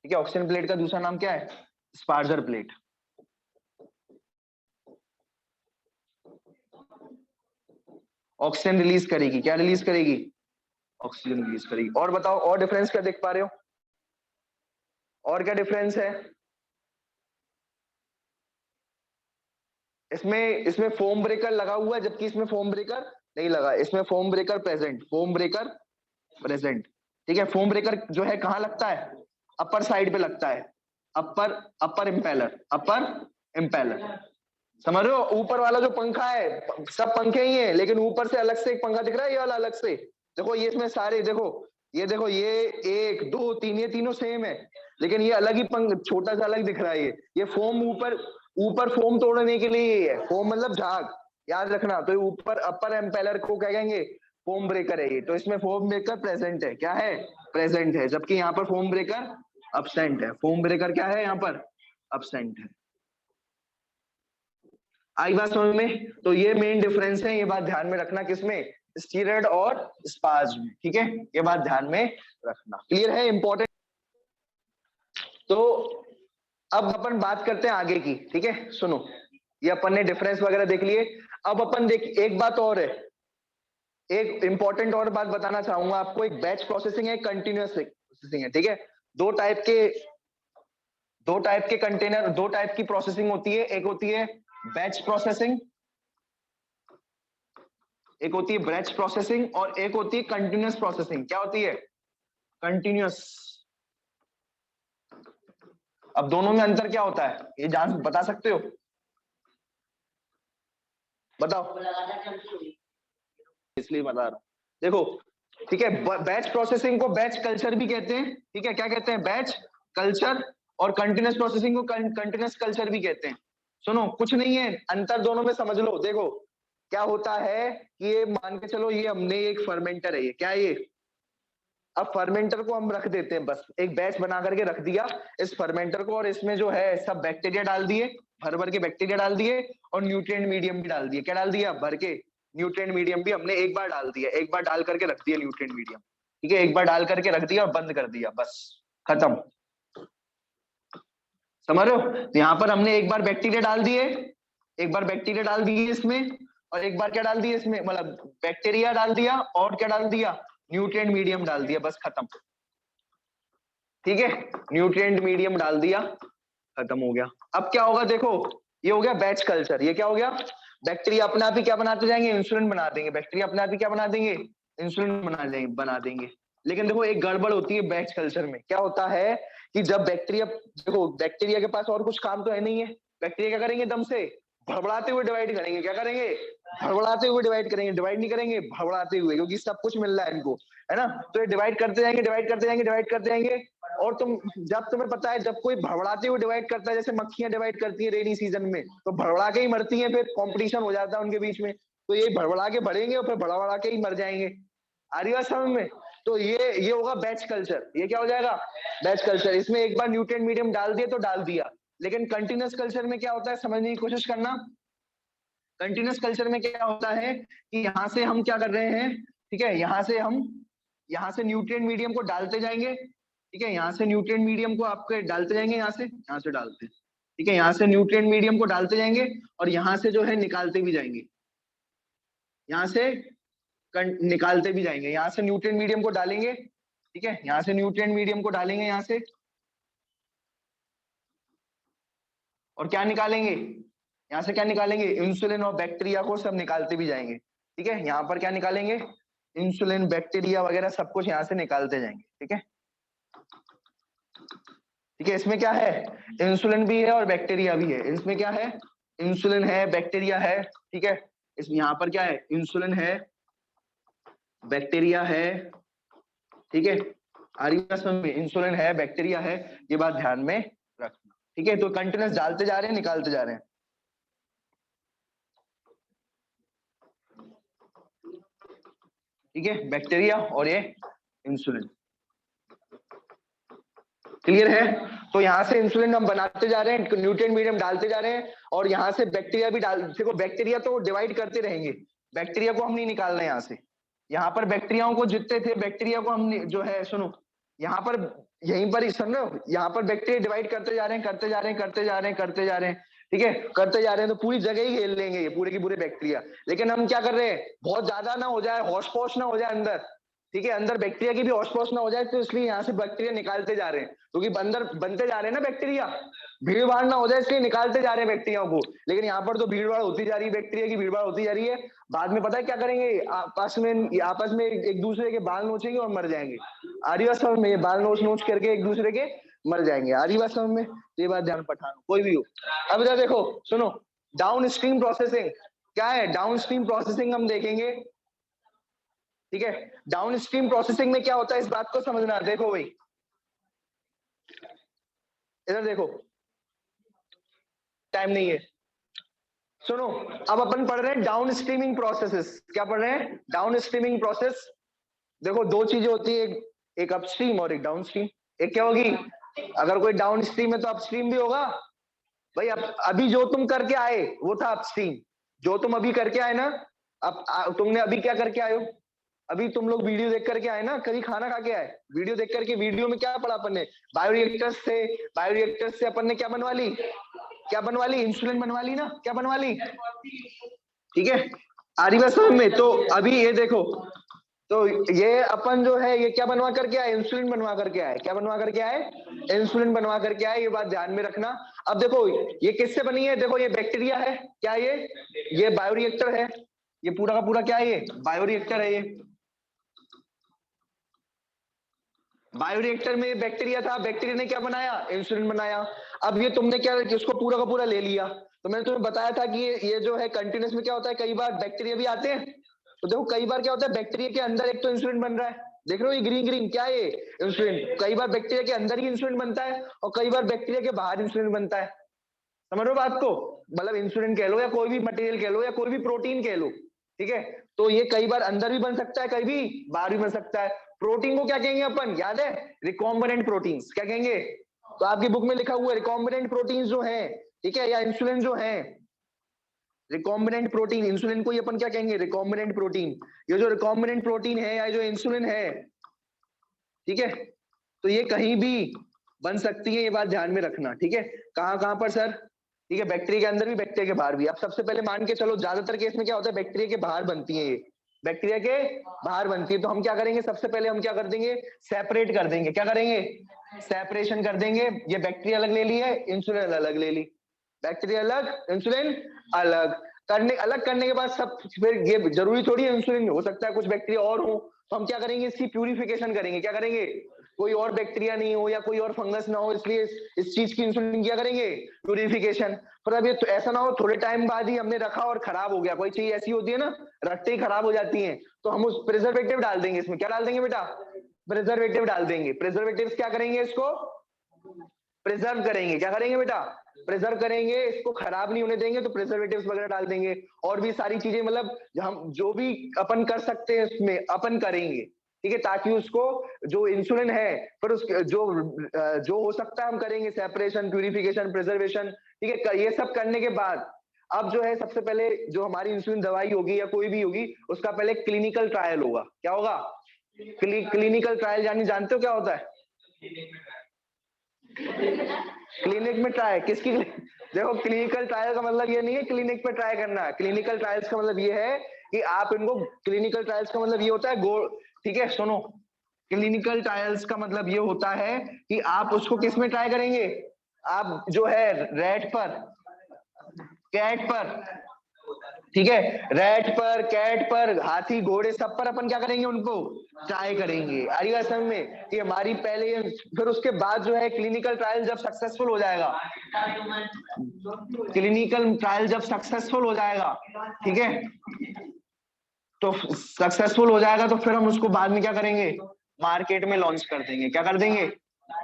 ठीक है। ऑक्सीजन प्लेट का दूसरा नाम क्या है, स्पार्जर प्लेट। ऑक्सीजन रिलीज करेगी, क्या रिलीज करेगी, ऑक्सीजन रिलीज करेगी। और बताओ और डिफरेंस क्या देख पा रहे हो, और क्या डिफरेंस है इसमें, इसमें फोम ब्रेकर लगा हुआ है जबकि इसमें फोम ब्रेकर नहीं लगा, इसमें foam breaker present, foam breaker present, ठीक है। फोम ब्रेकर जो है कहाँ लगता है, अपर साइड पे लगता है, अपर अपर इम्पेलर, अपर इम्पेलर, समझ रहे हो। ऊपर वाला जो पंखा है, सब पंखे ही हैं लेकिन ऊपर से अलग से एक पंखा दिख रहा है, ये वाला अलग से, देखो ये इसमें सारे देखो, ये देखो ये एक दो तीन, ये तीनों सेम है लेकिन ये अलग ही पंख, छोटा सा अलग दिख रहा है, ये फोम ऊपर, ऊपर फोम तोड़ने के लिए ये है, फोम मतलब झाग, याद रखना। तो ऊपर अपर एम्पेलर को क्या कहेंगे, फोम ब्रेकर है ये, तो इसमें फोम ब्रेकर प्रेजेंट है, क्या है, प्रेजेंट है, जबकि यहाँ पर फोम ब्रेकर अब्सेंट है, फोम ब्रेकर क्या है यहाँ पर, अब्सेंट है। आई बात समझ में, तो ये मेन डिफरेंस है, ये बात ध्यान में रखना, किसमें, स्टीरॉयड और स्पाज में, ठीक है, ये बात ध्यान में रखना, क्लियर है, इंपॉर्टेंट। तो अब अपन बात करते हैं आगे की, ठीक है, सुनो, ये अपन ने डिफरेंस वगैरह देख लिए। अब अपन देख, एक बात और है, एक इंपॉर्टेंट और बात बताना चाहूंगा आपको, एक बैच प्रोसेसिंग है, कंटिन्यूअस प्रोसेसिंग है, ठीक है। दो टाइप के, दो टाइप के कंटेनर, दो टाइप की प्रोसेसिंग होती है, एक होती है बैच प्रोसेसिंग, एक होती है बैच प्रोसेसिंग और एक होती है कंटिन्यूअस प्रोसेसिंग। क्या होती है, कंटिन्यूअस। अब दोनों में अंतर क्या होता है, ये जान बता सकते हो, बताओ, इसलिए बता रहा हूं, देखो, ठीक है, बैच प्रोसेसिंग को बैच कल्चर भी कहते हैं, ठीक है, क्या कहते हैं, बैच कल्चर, और कंटिन्यूअस प्रोसेसिंग को कंटिन्यूअस कल्चर भी कहते हैं। सुनो, कुछ नहीं है, अंतर दोनों में समझ लो। देखो क्या होता है कि ये मान के चलो, ये हमने एक फर्मेंटर है, ये क्या है ये, अब फर्मेंटर को हम रख देते हैं, बस एक बैच बना करके रख दिया इस फर्मेंटर को, और इसमें जो है सब बैक्टीरिया डाल दिए, भर भर के बैक्टीरिया डाल दिए, और न्यूट्रिएंट मीडियम भी डाल दिए, क्या डाल दिया, भर के न्यूट्रिएंट मीडियम भी हमने एक बार डाल दिया, एक बार डाल करके रख दिया न्यूट्रिएंट मीडियम, ठीक है, एक बार डाल करके रख दिया और बंद कर दिया, बस खत्म, समझ रहे हो। तो यहाँ पर हमने एक बार बैक्टीरिया डाल दिए, एक बार बैक्टीरिया डाल दिए इसमें, और एक बार क्या डाल दिया इसमें, मतलब बैक्टीरिया डाल दिया और क्या डाल दिया, न्यूट्रिएंट मीडियम डाल दिया, बस खत्म, ठीक है, न्यूट्रिएंट मीडियम डाल दिया, खत्म हो गया। अब क्या होगा, देखो ये हो गया बैच कल्चर, ये क्या हो गया, बैक्टीरिया अपने आप ही क्या बनाते जाएंगे, इंसुलिन बना देंगे, बैक्टीरिया अपने आप ही क्या बना देंगे, इंसुलिन बना देंगे। लेकिन देखो एक गड़बड़ होती है बैच कल्चर में, क्या होता है कि जब बैक्टीरिया, देखो बैक्टीरिया के पास और कुछ काम तो है नहीं है, बैक्टीरिया क्या करेंगे, दम से भड़बड़ाते हुए डिवाइड करेंगे, क्या करेंगे, भड़बड़ाते हुए डिवाइड करेंगे, डिवाइड नहीं करेंगे, भड़बड़ाते हुए, क्योंकि सब कुछ मिल रहा है इनको, है ना। तो ये डिवाइड करते जाएंगे, डिवाइड करते जाएंगे, डिवाइड करते जाएंगे, और तुम, जब तुम्हें पता है जब कोई भड़बड़ाते हुए डिवाइड करता है, जैसे मक्खियां डिवाइड करती है रेनी सीजन में, तो भड़बड़ा के ही मरती हैं, फिर कंपटीशन हो जाता है उनके बीच में, तो ये भड़बड़ा के बढ़ेंगे और फिर भड़बड़ा के ही मर जाएंगे, आ रही बात समझ में। तो ये होगा बैच कल्चर, ये क्या हो जाएगा, बैच कल्चर, इसमें एक बार न्यूट्रिएंट मीडियम डाल दिए तो डाल दिया। लेकिन कंटिन्यूअस कल्चर में क्या होता है, समझने की कोशिश करना, कंटिन्यूअस कल्चर में क्या होता है कि यहाँ से हम क्या कर रहे हैं, ठीक है, यहाँ से हम, यहाँ से न्यूट्रिएंट मीडियम को डालते जाएंगे, ठीक है, यहाँ से न्यूट्रिएंट मीडियम को आपके डालते जाएंगे, यहाँ से डालते हैं, ठीक है, यहाँ से न्यूट्रिएंट मीडियम को डालते जाएंगे और यहाँ से जो है निकालते भी जाएंगे, यहाँ से निकालते भी जाएंगे, यहाँ से न्यूट्रिएंट मीडियम को डालेंगे, ठीक है, यहाँ से न्यूट्रिएंट मीडियम को डालेंगे यहाँ से, और क्या निकालेंगे, यहाँ से क्या निकालेंगे, इंसुलिन और बैक्टीरिया को सब निकालते भी जाएंगे, ठीक है, यहाँ पर क्या निकालेंगे, इंसुलिन बैक्टीरिया वगैरह सब कुछ यहाँ से निकालते जाएंगे, ठीक है, ठीक है। इसमें क्या है, इंसुलिन भी है और बैक्टीरिया भी है, इसमें क्या है, इंसुलिन है, बैक्टीरिया है, ठीक है, इसमें यहाँ पर क्या है, इंसुलिन है, बैक्टीरिया है, ठीक है, में इंसुलिन है, बैक्टीरिया है, ये बात ध्यान में रखना, ठीक है। तो कंटिन्यूस डालते जा रहे हैं, निकालते जा रहे हैं, ठीक है, बैक्टीरिया और ये इंसुलिन, क्लियर है? तो यहाँ से इंसुलिन हम बनाते जा रहे हैं, न्यूट्रिएंट मीडियम डालते जा रहे हैं, और यहाँ से बैक्टीरिया भी डाल, देखो बैक्टीरिया तो डिवाइड करते रहेंगे, बैक्टीरिया को हम नहीं निकाल रहे यहाँ से। यहाँ पर बैक्टीरियाओं को जितने थे बैक्टीरिया को हम जो है, सुनो यहाँ पर, यहीं पर ही सुन रहे हो, यहाँ पर बैक्टीरिया डिवाइड करते जा रहे हैं, करते जा रहे हैं, करते जा रहे हैं, करते जा रहे हैं, ठीक है, करते जा रहे हैं, तो पूरी जगह ही घेर लेंगे ये पूरे की पूरे बैक्टीरिया। लेकिन हम क्या कर रहे हैं, बहुत ज्यादा ना हो जाए, होश पोश ना हो जाए अंदर, ठीक है, अंदर बैक्टीरिया की भी होश पोश ना हो जाए, तो इसलिए यहाँ से बैक्टीरिया निकालते जा रहे हैं, क्योंकि अंदर बनते जा रहे हैं ना बैक्टीरिया, भीड़ भाड़ ना हो जाए इसलिए निकालते जा रहे हैं बैक्टीरिया को। लेकिन यहाँ पर तो भीड़ भाड़ होती जा रही है, बैक्टीरिया की भीड़ भाड़ होती जा रही है, बाद में पता है क्या करेंगे, आपस में एक दूसरे के बाल नोचेंगे और मर जाएंगे। आ रही बात समझ में? ये बाल नोच नोच करके एक दूसरे के मर जाएंगे। आ रही बात समझ में? ये बात ध्यान पठाना, कोई भी हो। अब इधर देखो, सुनो, डाउन स्ट्रीम प्रोसेसिंग क्या है? डाउन स्ट्रीम प्रोसेसिंग हम देखेंगे, ठीक है। डाउन स्ट्रीम प्रोसेसिंग में क्या होता है, इस बात को समझना। देखो भाई, इधर देखो, टाइम नहीं है, सुनो। अब अपन पढ़ रहे हैं डाउन स्ट्रीमिंग प्रोसेसेस। क्या पढ़ रहे हैं? Down streaming process. देखो दो चीजें होती है, एक अपस्ट्रीम और एक डाउन स्ट्रीम। एक क्या होगी, अगर कोई डाउन स्ट्रीम है तो अपस्ट्रीम भी होगा भाई। अब अभी जो तुम करके आए वो था अपस्ट्रीम, जो तुम अभी करके आए ना। अब तुमने अभी क्या करके आए हो, अभी तुम लोग वीडियो देख करके आए ना, कभी खाना खा के आए, वीडियो देख करके। वीडियो में क्या पढ़ा अपन ने, बायोरिएक्टर्स से, बायोरिएक्टर्स से अपन ने क्या बनवा ली, क्या बनवा ली, इंसुलिन बनवा ली ना, क्या बनवा ली, ठीक है। आ रही बात समझ में? तो अभी ये देखो, तो ये अपन जो है ये क्या बनवा करके आए, इंसुलिन बनवा करके आए। क्या बनवा करके आए, इंसुलिन बनवा करके आए, ये बात ध्यान में रखना। अब देखो ये किससे बनी है, देखो ये बैक्टीरिया है, क्या ये बायोरिएक्टर है, ये पूरा का पूरा क्या है, ये बायोरिएक्टर है। ये बायोरिएक्टर में बैक्टीरिया था, बैक्टीरिया ने क्या बनाया, इंसुलिन बनाया। अब ये तुमने क्या, इसको पूरा का पूरा ले लिया। तो मैंने तुम्हें बताया था कि ये जो है कंटिन्यूस में क्या होता है, कई बार बैक्टीरिया भी आते हैं। तो देखो कई बार क्या होता है, बैक्टीरिया के अंदर एक तो इंसुलिन बन रहा है, देख रहे हो ये ग्रीन ग्रीन क्या है, ये इंसुलिन। कई बार बैक्टीरिया के अंदर ही इंसुलिन बनता है, और कई बार बैक्टीरिया के बाहर इंसुलिन बनता है। समझ रहे हो बात को? मतलब इंसुलिन कह लो या कोई भी मटेरियल कह लो या कोई भी प्रोटीन कह लो, ठीक है। तो ये कई बार अंदर भी बन सकता है, कई भी बाहर भी बन सकता है। प्रोटीन को क्या कहेंगे अपन, याद है, रिकॉम्बिनेंट प्रोटीन्स। क्या कहेंगे? तो आपकी बुक में लिखा हुआ है रिकॉम्बिनेंट प्रोटीन्स जो है, ठीक है, या इंसुलिन जो है, रिकॉम्बिनेंट प्रोटीन। इंसुलिन को ही अपन क्या कहेंगे, रिकॉम्बिनेंट प्रोटीन। ये जो रिकॉम्बिनेंट प्रोटीन है या जो इंसुलिन है, ठीक है, तो ये कहीं भी बन सकती है, ये बात ध्यान में रखना, ठीक है। कहां कहां पर सर? ठीक है, बैक्टीरिया के अंदर भी, बैक्टीरिया के बाहर भी। अब सबसे पहले मान के चलो, ज्यादातर केस में क्या होता है, बैक्टीरिया के बाहर बनती है, ये बैक्टीरिया के बाहर बनती है। तो हम क्या करेंगे, सबसे पहले हम क्या कर देंगे, सेपरेट कर देंगे। क्या करेंगे, सेपरेशन कर देंगे। ये बैक्टीरिया अलग ले ली है, इंसुलिन अलग ले ली, बैक्टीरिया अलग, इंसुलिन अलग। करने अलग करने के बाद सब, फिर ये जरूरी थोड़ी है इंसुलिन, हो सकता है कुछ बैक्टीरिया और हो, तो हम क्या करेंगे, इसकी प्यूरिफिकेशन करेंगे। क्या करेंगे, कोई और बैक्टीरिया नहीं हो या कोई और फंगस ना हो, इसलिए इस चीज की इंसुलिन क्या करेंगे, प्यूरिफिकेशन। पर अब ये तो ऐसा ना हो थोड़े टाइम बाद ही हमने रखा और खराब हो गया, कोई चीज ऐसी होती है ना, रखते ही खराब हो जाती है, तो हम उस प्रिजर्वेटिव डाल देंगे इसमें। क्या डाल देंगे बेटा, प्रिजर्वेटिव डाल देंगे। प्रिजर्वेटिव क्या करेंगे, इसको प्रिजर्व करेंगे। क्या करेंगे बेटा, प्रिजर्व करेंगे, इसको खराब नहीं होने देंगे, तो प्रिजर्वेटिव्स वगैरह डाल देंगे। और भी सारी चीजें, मतलब हम जो भी अपन कर सकते हैं उसमें अपन करेंगे, ठीक है, ताकि उसको जो इंसुलिन है, पर उस जो हो सकता है हम करेंगे, सेपरेशन, प्यूरिफिकेशन, प्रिजर्वेशन, ठीक है। ये सब करने के बाद अब जो है सबसे पहले जो हमारी इंसुलिन दवाई होगी या कोई भी होगी, उसका पहले क्लिनिकल ट्रायल होगा। क्या होगा, क्लिनिकल ट्रायल। यानी जानते हो क्या होता है, क्लिनिक में ट्राई किसकी, देखो क्लिनिकल ट्रायल का मतलब ये नहीं है क्लिनिक पे ट्राई करना है। क्लिनिकल ट्रायल्स का मतलब ये है कि आप इनको, क्लिनिकल ट्रायल्स का मतलब ये होता है ठीक है, सुनो, क्लिनिकल ट्रायल्स का मतलब ये होता है कि आप उसको किस में ट्राई करेंगे, आप जो है रैट पर, कैट पर, ठीक है, रैट पर, कैट पर, हाथी, घोड़े, सब पर अपन क्या करेंगे, उनको ट्राई करेंगे। आ रही बात समझ में? कि हमारी पहले, फिर उसके बाद जो है क्लिनिकल ट्रायल जब सक्सेसफुल हो जाएगा, क्लिनिकल ट्रायल जब सक्सेसफुल हो जाएगा, ठीक है, तो सक्सेसफुल हो जाएगा तो फिर हम उसको बाद में क्या करेंगे, मार्केट में लॉन्च कर देंगे। क्या कर देंगे,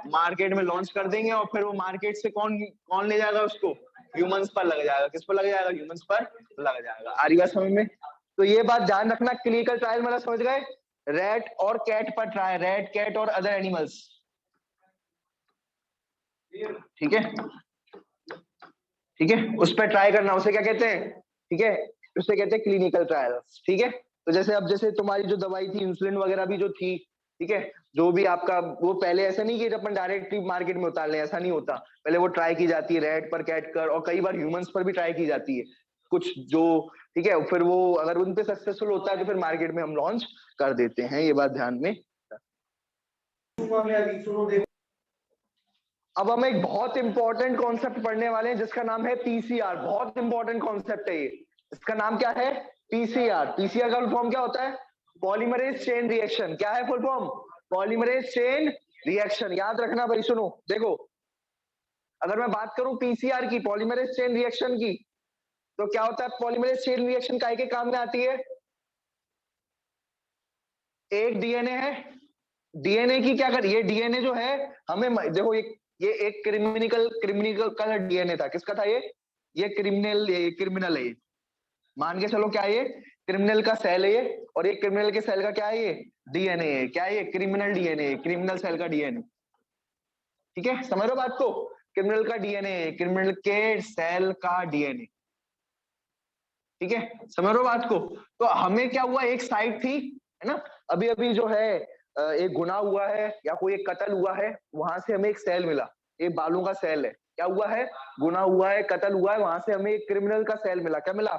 मार्केट में लॉन्च कर देंगे। और फिर वो मार्केट से कौन कौन ले जाएगा उसको, ह्यूमंस पर लग जाएगा। किस पर लग जाएगा, ह्यूमंस पर लग जाएगा। आ रही बात समझ में? तो ये बात ध्यान रखना, क्लिनिकल ट्रायल मतलब समझ गए, रैट और कैट पर ट्राई, रैट, कैट और अदर एनिमल्स। ठीक है, ठीक है, उस पर ट्राई करना, उसे क्या कहते हैं, ठीक है, उसे कहते हैं क्लिनिकल ट्रायल्स। ठीक है, तो जैसे अब जैसे तुम्हारी जो दवाई थी, इंसुलिन वगैरह भी जो थी, ठीक है, जो भी आपका, वो पहले ऐसा नहीं कि अपन डायरेक्टली मार्केट में उतार लें, ऐसा नहीं होता, पहले वो ट्राई की जाती है रैट पर, कैट कर, और कई बार ह्यूमंस पर भी ट्राई की जाती है कुछ जो, ठीक है, फिर वो अगर उन पे सक्सेसफुल होता है तो फिर मार्केट में हम लॉन्च कर देते हैं, ये बात ध्यान में। अब हम एक बहुत इंपॉर्टेंट कॉन्सेप्ट पढ़ने वाले हैं जिसका नाम है पीसीआर। बहुत इंपॉर्टेंट कॉन्सेप्ट है ये। इसका नाम क्या है? पीसीआर। पीसीआर का फुल फॉर्म क्या होता है? Polymerase chain reaction. क्या है full form? Polymerase chain reaction. याद रखना भाई, सुनो देखो, अगर मैं बात करूं पीसीआर की, पॉलीमरेज चेन रिएक्शन की, तो क्या होता है? पॉलीमरेज चेन रिएक्शन काय के काम में आती है? एक डीएनए है, डीएनए की क्या कर, ये डीएनए जो है हमें देखो, ये एक क्रिमिनल का डीएनए था। किसका था ये क्रिमिनल है ये। मान के चलो क्या है ये? क्रिमिनल का सेल है ये, और ये क्रिमिनल के सेल का क्या है? ये डीएनए है। क्या है ये? क्रिमिनल डीएनए, क्रिमिनल सेल का डीएनए। ठीक है, समझ रहे हो बात को? क्रिमिनल का डीएनए, क्रिमिनल के सेल का डीएनए। ठीक है, समझ रहे हो बात को? तो हमें क्या हुआ, एक साइट थी, है ना, अभी अभी जो है एक गुनाह हुआ है या कोई एक कत्ल हुआ है, वहां से हमें एक सेल मिला, एक बालों का सेल है। क्या हुआ है? गुनाह हुआ है, कत्ल हुआ है, वहां से हमें एक क्रिमिनल का सेल मिला। क्या मिला?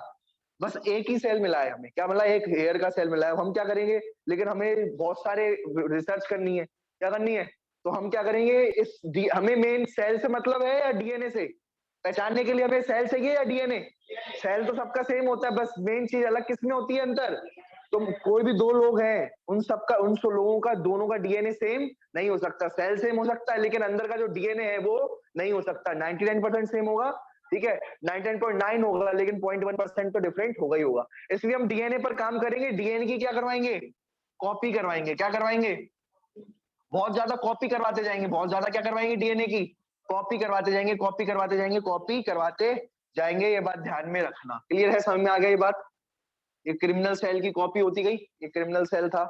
बस एक ही सेल मिला है हमें। क्या मिला? एक हेयर का सेल मिला है। हम क्या करेंगे, लेकिन हमें बहुत सारे रिसर्च करनी है। क्या करनी है? तो हम क्या करेंगे, हमें मेन सेल से मतलब है या डीएनए से? पहचानने के लिए हमें सेल चाहिए या डीएनए? सेल तो सबका सेम होता है, बस मेन चीज अलग किसमें होती है, अंतर। तो कोई भी दो लोग हैं, उन सबका, उन लोगों का दोनों का डीएनए सेम नहीं हो सकता। सेल सेम हो सकता है, लेकिन अंदर का जो डीएनए है वो नहीं हो सकता। 99% सेम होगा, ठीक है, 99.9 होगा, लेकिन 0.1% तो डिफरेंट होगा ही होगा। इसलिए हम डीएनए पर काम करेंगे। डीएनए की क्या करवाएंगे? कॉपी करवाएंगे। क्या करवाएंगे? बहुत ज्यादा कॉपी करवाते जाएंगे। बहुत ज्यादा क्या करवाएंगे? डीएनए की कॉपी करवाते जाएंगे, कॉपी करवाते जाएंगे, कॉपी करवाते जाएंगे। ये बात ध्यान में रखना। क्लियर है? समझ में आ गया ये बात? ये क्रिमिनल सेल की कॉपी होती गई। ये क्रिमिनल सेल था,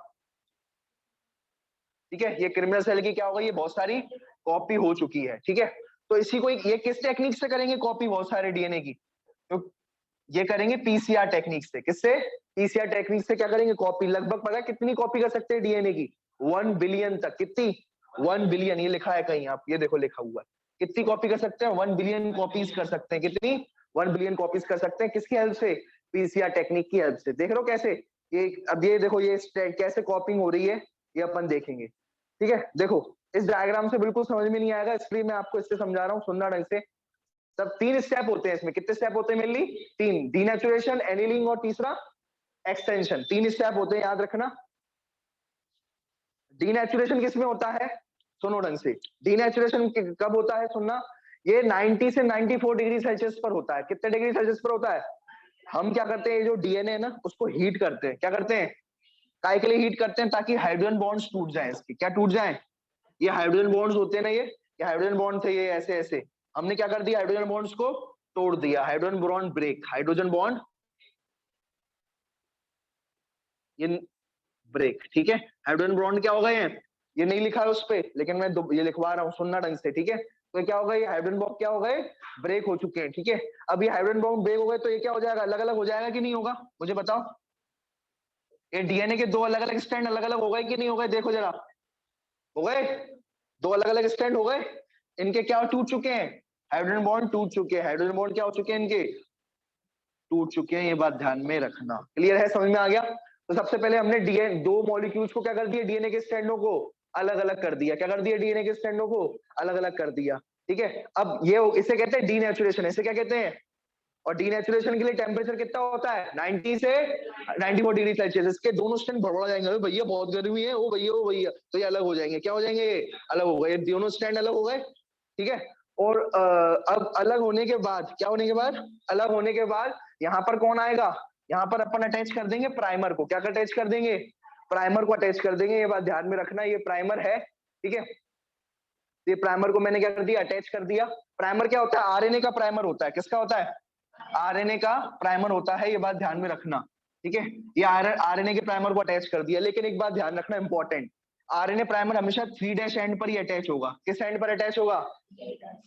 ठीक है, ये क्रिमिनल सेल की क्या हो गई? ये बहुत सारी कॉपी हो चुकी है। ठीक है, तो इसी को ये किस टेक्निक से करेंगे कॉपी बहुत सारे डीएनए की? तो ये करेंगे पीसीआर टेक्निक से। किससे? पीसीआर टेक्निक से क्या करेंगे? कॉपी। लगभग पता है कितनी कॉपी कर सकते हैं डीएनए की? 1 बिलियन तक। कितनी? 1 बिलियन। ये लिखा है कहीं, आप ये देखो लिखा हुआ है। कितनी कॉपी कर सकते हैं? 1 बिलियन कॉपीज कर सकते हैं। कितनी? 1 बिलियन कॉपीज कर सकते हैं। किसकी हेल्प से? पीसीआर टेक्निक की हेल्प से। देख रहे हो कैसे? ये अब ये देखो, ये कैसे कॉपिंग हो रही है, ये अपन देखेंगे। ठीक है, देखो इस डायग्राम से बिल्कुल समझ में नहीं आएगा, इसलिए मैं आपको इससे समझा रहा हूँ, सुनना ढंग से। सब 3 स्टेप होते हैं इसमें। कितने स्टेप होते हैं मेनली? 3। डीनेचुरेशन, एनीलिंग और तीसरा एक्सटेंशन। 3 स्टेप होते हैं, याद रखना। डीनेचुरेशन किसमें होता है? सुनो ढंग से। डीनेचुरेशन कब होता है? सुनना। ये 90 से 94 डिग्री सेल्सियस पर होता है। कितने डिग्री सेल्सियस पर होता है? हम क्या करते हैं, ये जो डीएनए है ना, उसको हीट करते हैं। क्या करते हैं? काय के लिए हीट करते हैं? ताकि हाइड्रोजन बॉन्ड्स टूट जाएं इसके। क्या टूट जाएं? ये हाइड्रोजन बॉन्ड्स होते हैं ना, ये हाइड्रोजन बॉन्ड थे, ये ऐसे ऐसे। हमने क्या कर दिया? हाइड्रोजन बॉन्ड्स को तोड़ दिया। Hydrogen bond break, hydrogen bond ये ब्रेक। ठीक है, हाइड्रोजन बॉन्ड क्या हो गए हैं? ये नहीं लिखा है उस पे, लेकिन मैं ये लिखवा रहा हूँ, सुनना ढंग से। ठीक है, तो क्या हो गया? ये हाइड्रोजन बॉन्ड क्या हो गए? ब्रेक हो चुके हैं। ठीक है, अब ये हाइड्रोजन बॉन्ड ब्रेक हो गए, तो ये क्या हो जाएगा? अलग अलग हो जाएगा कि नहीं होगा? मुझे बताओ। ये डीएनए के 2 अलग अलग स्टैंड अलग अलग हो गए कि नहीं हो गए? देखो जरा, हो गए? 2 अलग अलग स्टैंड हो गए। इनके क्या टूट चुके हैं? हाइड्रोजन बॉन्ड टूट चुके हैं। हाइड्रोजन बॉन्ड क्या हो चुके हैं? इनके टूट चुके हैं। ये बात ध्यान में रखना। क्लियर है? समझ में आ गया? तो सबसे पहले हमने डीएनए 2 मॉलिक्यूल्स को क्या कर दिया? डीएनए के स्टैंडों को अलग अलग कर दिया। क्या कर दिया? डीएनए के स्टैंडों को अलग अलग कर दिया। ठीक है, अब ये इसे कहते हैं डीनेचुरेशन। इसे क्या कहते हैं? और डीनेचुरेशन के लिए टेम्परेचर कितना होता है? 90 से 94 डिग्री सेल्सियस। इसके दोनों स्टैंड बढ़ जाएंगे। अरे भैया बहुत गर्मी है, ओ भैया, तो ये अलग हो जाएंगे। क्या हो जाएंगे? ये अलग हो गए। दोनों स्टैंड अलग हो गए। ठीक है, और अब अलग होने के बाद क्या होने के बाद? अलग होने के बाद यहाँ पर कौन आएगा? यहाँ पर अपन अटैच कर देंगे प्राइमर को। क्या अटैच कर देंगे? प्राइमर को अटैच कर देंगे। ये बात ध्यान में रखना, ये प्राइमर है। ठीक है, ये प्राइमर को मैंने क्या कर दिया? अटैच कर दिया। प्राइमर क्या होता है? आरएनए का प्राइमर होता है। किसका होता है? आरएनए का प्राइमर होता है। ये बात ध्यान में रखना। ठीक है, ये आरएनए के प्राइमर को अटैच कर दिया। लेकिन एक बात ध्यान रखना, इंपॉर्टेंट, आरएनए प्राइमर हमेशा 3' एंड पर ही अटैच होगा। किस एंड पर अटैच होगा?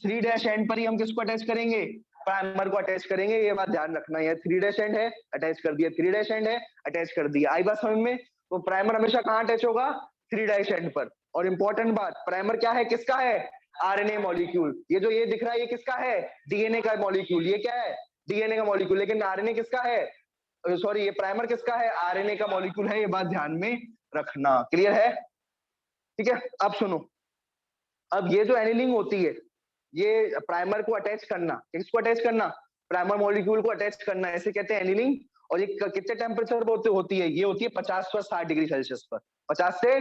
3' एंड पर ही हम किसको अटैच करेंगे? प्राइमर को अटैच करेंगे। ये बात ध्यान रखना है। 3' एंड है, अटैच कर दिया। 3' एंड है, अटैच कर दिया। आई बात समझ में? तो प्राइमर हमेशा कहाँ अटैच होगा? 3' एंड पर। और इंपॉर्टेंट बात, प्राइमर क्या है? किसका है? RNA molecule. ये जो ये दिख रहा है ये किसका है? डीएनए का मॉलिक्यूल। ये क्या है? डीएनए का मॉलिक्यूल। लेकिन आरएनए किसका है? सॉरी, ये प्राइमर किसका है? आरएनए का मॉलिक्यूल है। ये बात ध्यान में रखना। क्लियर है? ठीक है, अब सुनो। अब ये जो एनिलिंग होती है, ये प्राइमर को अटैच करना, किसको अटैच करना? प्राइमर मॉलिक्यूल को अटैच करना, ऐसे कहते हैं एनिलिंग। और ये कितने टेम्परेचर पर होती है? ये होती है 50 से 60 डिग्री सेल्सियस पर। 50 से,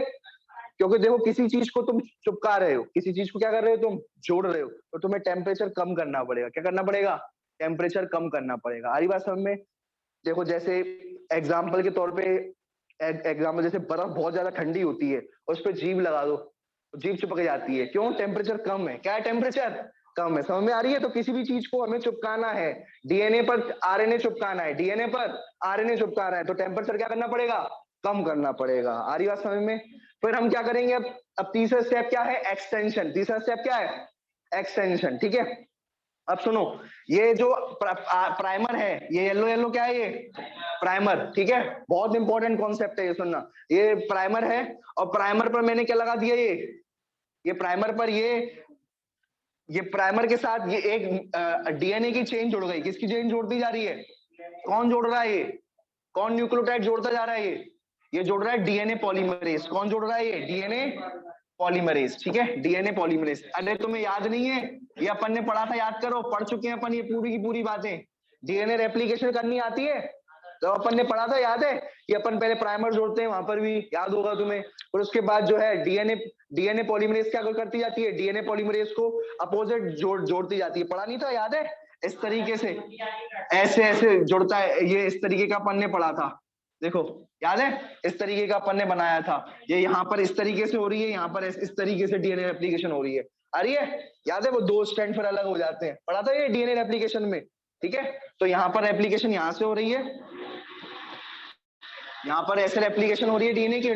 क्योंकि देखो किसी चीज को तुम चिपका रहे हो, किसी चीज को क्या कर रहे हो तुम? जोड़ रहे हो, तो तुम्हें टेम्परेचर कम करना पड़ेगा। क्या करना पड़ेगा? टेम्परेचर कम करना पड़ेगा। आ रही बात समझ में? देखो जैसे एग्जाम्पल के तौर पे, एग्जाम्पल जैसे बर्फ बहुत ज्यादा ठंडी होती है और उस पर जीभ लगा दो, जीभ चिपक जाती है। क्यों? टेम्परेचर कम है। क्या है? टेम्परेचर कम है। समझ में आ रही है? तो किसी भी चीज को हमें चिपकाना है, डीएनए पर आरएनए चिपकाना है, डीएनए पर आरएनए चिपकाना है, तो टेम्परेचर क्या करना पड़ेगा? कम करना पड़ेगा। आ रही बात समझ में? फिर हम क्या करेंगे? अब तीसरा स्टेप क्या है? एक्सटेंशन। तीसरा स्टेप क्या है? एक्सटेंशन। ठीक है, अब सुनो, ये जो प्राइमर है, ये येलो येलो क्या है? ये प्राइमर। ठीक है, बहुत इंपॉर्टेंट कॉन्सेप्ट है ये, सुनना। ये प्राइमर है और प्राइमर पर मैंने क्या लगा दिया? ये प्राइमर पर ये प्राइमर के साथ ये एक डीएनए की चेन जुड़ गई। किसकी चेन जोड़ती जा रही है? कौन जोड़ रहा है? ये कौन न्यूक्लियोटाइड जोड़ता जा रहा है? ये जोड़ रहा है डीएनए पॉलीमरेज। कौन जोड़ रहा है? ये डीएनए पॉलीमरेज। ठीक है, डीएनए पॉलीमरेज। अरे तुम्हें याद नहीं है? ये अपन ने पढ़ा था, याद करो। पढ़ चुके हैं अपन ये पूरी की पूरी बातें। डीएनए रेप्लिकेशन करनी आती है तो अपन ने पढ़ा था, याद है? कि अपन पहले प्राइमर जोड़ते हैं, वहां पर भी याद होगा तुम्हें। और उसके बाद जो है डीएनए पॉलीमरेज क्या करती जाती है? डीएनए पॉलीमरेज को अपोजिट जोड़ती जाती है। पढ़ा नहीं था? याद है? इस तरीके से ऐसे ऐसे जुड़ता है ये, इस तरीके का अपन ने पढ़ा था। देखो याद है? इस तरीके का अपन ने बनाया था। ये यहाँ पर इस तरीके से हो रही है, यहाँ पर इस तरीके से डीएनए रेप्लिकेशन हो रही है। आ रही है? याद है? वो दो स्ट्रैंड फिर अलग हो जाते हैं। पढ़ा था ये डीएनए रेप्लिकेशन में। ठीक है, तो यहाँ पर रेप्लिकेशन यहाँ से हो रही है, यहाँ पर ऐसे रेप्लिकेशन हो रही है डीएनए की,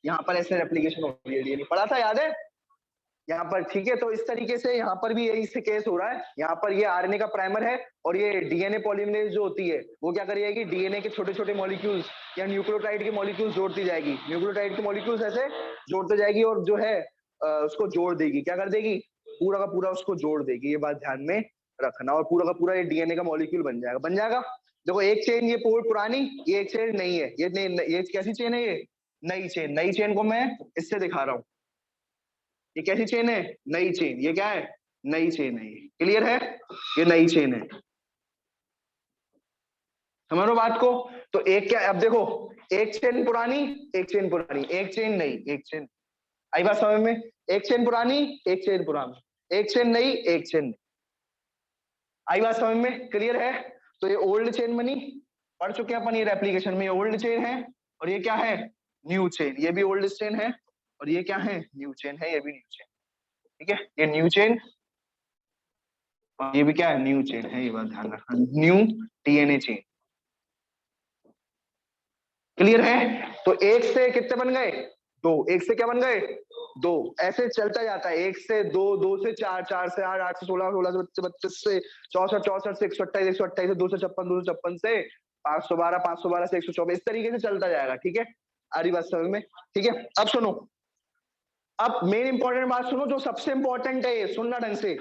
यहाँ पर ऐसे रेप्लिकेशन हो रही है डीएनए। पढ़ा था? याद है? यहाँ पर। ठीक है, तो इस तरीके से यहाँ पर भी यही से केस हो रहा है। यहाँ पर ये आरएनए का प्राइमर है और ये डीएनए पॉलीमरेज जो होती है वो क्या करेगी? डीएनए के छोटे छोटे मॉलिक्यूल्स या न्यूक्लियोटाइड के मॉलिक्यूल्स जोड़ती जाएगी। न्यूक्लियोटाइड के मॉलिक्यूल्स ऐसे जोड़ते जाएगी और जो है उसको जोड़ देगी। क्या कर देगी? पूरा का पूरा उसको जोड़ देगी। ये बात ध्यान में रखना। और पूरा का पूरा ये डीएनए का मॉलिक्यूल बन जाएगा। बन जाएगा। देखो एक चेन ये पुरानी, ये एक चेन नहीं है। ये कैसी चेन है? ये नई चेन। नई चेन को मैं इससे दिखा रहा हूँ। ये कैसी चेन है? नई चेन। ये क्या है? नई चेन है। ये क्लियर है? ये नई चेन है। समझ लो बात को? तो एक क्या, अब देखो, एक चेन पुरानी, एक चेन पुरानी, एक चेन नई, एक चेन। आई बात समझ में? एक चेन पुरानी, एक चेन पुरानी, एक चेन नई, एक चेन नई। आई बात समझ में? क्लियर है? तो ये ओल्ड चेन बनी, पढ़ चुके हैं अपन ये रेप्लिकेशन में। ये ओल्ड चेन है और ये क्या है? New chain. ये भी ओल्ड चेन है और ये क्या है? न्यू चेन है। ये भी न्यू चेन। ठीक है, ये न्यू चेन, ये भी क्या है? न्यू चेन है। ये बात ध्यान रखना, न्यू डीएनए चेन। क्लियर है? तो एक से कितने बन गए? दो। एक से क्या बन गए? दो। ऐसे चलता जाता है, एक से दो, दो से चार, चार से आठ, आठ से 16, 16 से 32 से 64, 64 से 128, 128 से 256, 256 से 512, 512 से 124, इस तरीके से चलता जाएगा। ठीक है, आ रही बात समझ में? ठीक है, अब सुनो, अब मेन इंपॉर्टेंट बात सुनो, जो सबसे इंपॉर्टेंट है, ये सुनना ढंग से।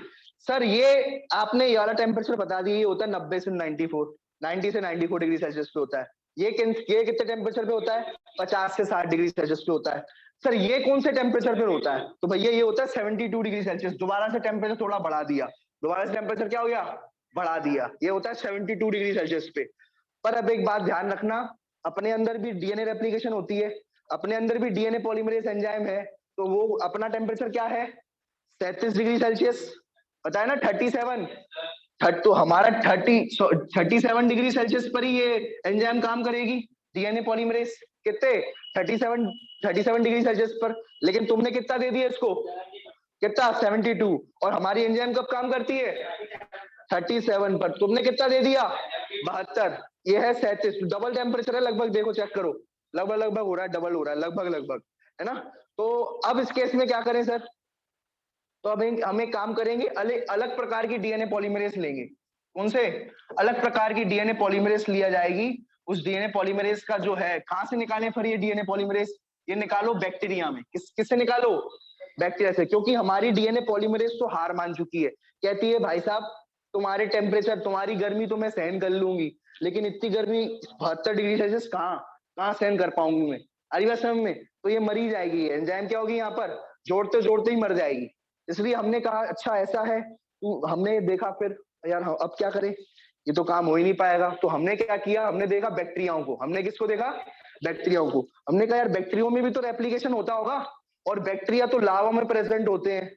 सर ये आपने ये वाला टेम्परेचर बता दिया, ये होता है 90 से 94, 90 से 94 डिग्री सेल्सियस पे होता है। ये कितने टेम्परेचर पे होता है? 50 से 60 डिग्री सेल्सियस पे होता है। सर ये कौन से टेम्परेचर पे होता है? तो भैया ये होता है 72 डिग्री सेल्सियस। दोबारा से टेम्परेचर थोड़ा बढ़ा दिया, दोबारा से टेम्परेचर क्या हो गया? बढ़ा दिया। ये होता है 72 डिग्री सेल्सियस पे। पर अब एक बात ध्यान रखना, अपने अंदर भी डीएनए रेप्लिकेशन होती है, अपने अंदर भी डीएनए पॉलीमरेज एंजाइम है, तो वो अपना टेम्परेचर क्या है? 37 डिग्री सेल्सियस। बताया ना 37, तो हमारा 37 डिग्री सेल्सियस पर ही ये एंजाइम काम करेगी, डीएनए पॉलीमरेज। कितने? 37 डिग्री सेल्सियस पर। लेकिन तुमने कितना दे दिया इसको? कितना? 72। और हमारी एंजाइम कब काम करती है? 37 पर। तुमने कितना दे दिया? 72। ये है 37। डबल टेम्परेचर है लगभग। देखो चेक करो, लगभग लगभग हो रहा है, डबल हो रहा है, लगभग लगभग। है ना। तो अब इस केस में क्या करें सर, तो अब हम एक काम करेंगे, अलग अलग प्रकार की डीएनए पॉलीमरेज लेंगे। कौन से अलग प्रकार की डीएनए पॉलीमरेज लिया जाएगी। उस डीएनए पॉलीमरेज का जो है कहां से निकालें फिर ये डीएनए पॉलीमरेज, ये निकालो बैक्टीरिया में। किससे निकालो, बैक्टीरिया से, क्योंकि हमारी डीएनए पॉलीमरेज तो हार मान चुकी है, कहती है भाई साहब तुम्हारे टेम्परेचर तुम्हारी गर्मी तो मैं सहन कर लूंगी, लेकिन इतनी गर्मी 72 डिग्री सेल्सियस कहाँ कहाँ सहन कर पाऊंगी मैं, अरे बात समझ में। तो ये मरी जाएगी, एंजाइम क्या होगी यहाँ पर, जोड़ते जोड़ते ही मर जाएगी। इसलिए हमने कहा अच्छा ऐसा है, हमने देखा फिर यार अब क्या करें, ये तो काम हो ही नहीं पाएगा। तो हमने क्या किया, हमने देखा बैक्टीरियाओं को। हमने किसको देखा, बैक्टीरियाओं को। हमने कहा यार बैक्टीरिया में भी तो रेप्लिकेशन होता होगा, और बैक्टीरिया तो लावा में प्रेजेंट होते हैं।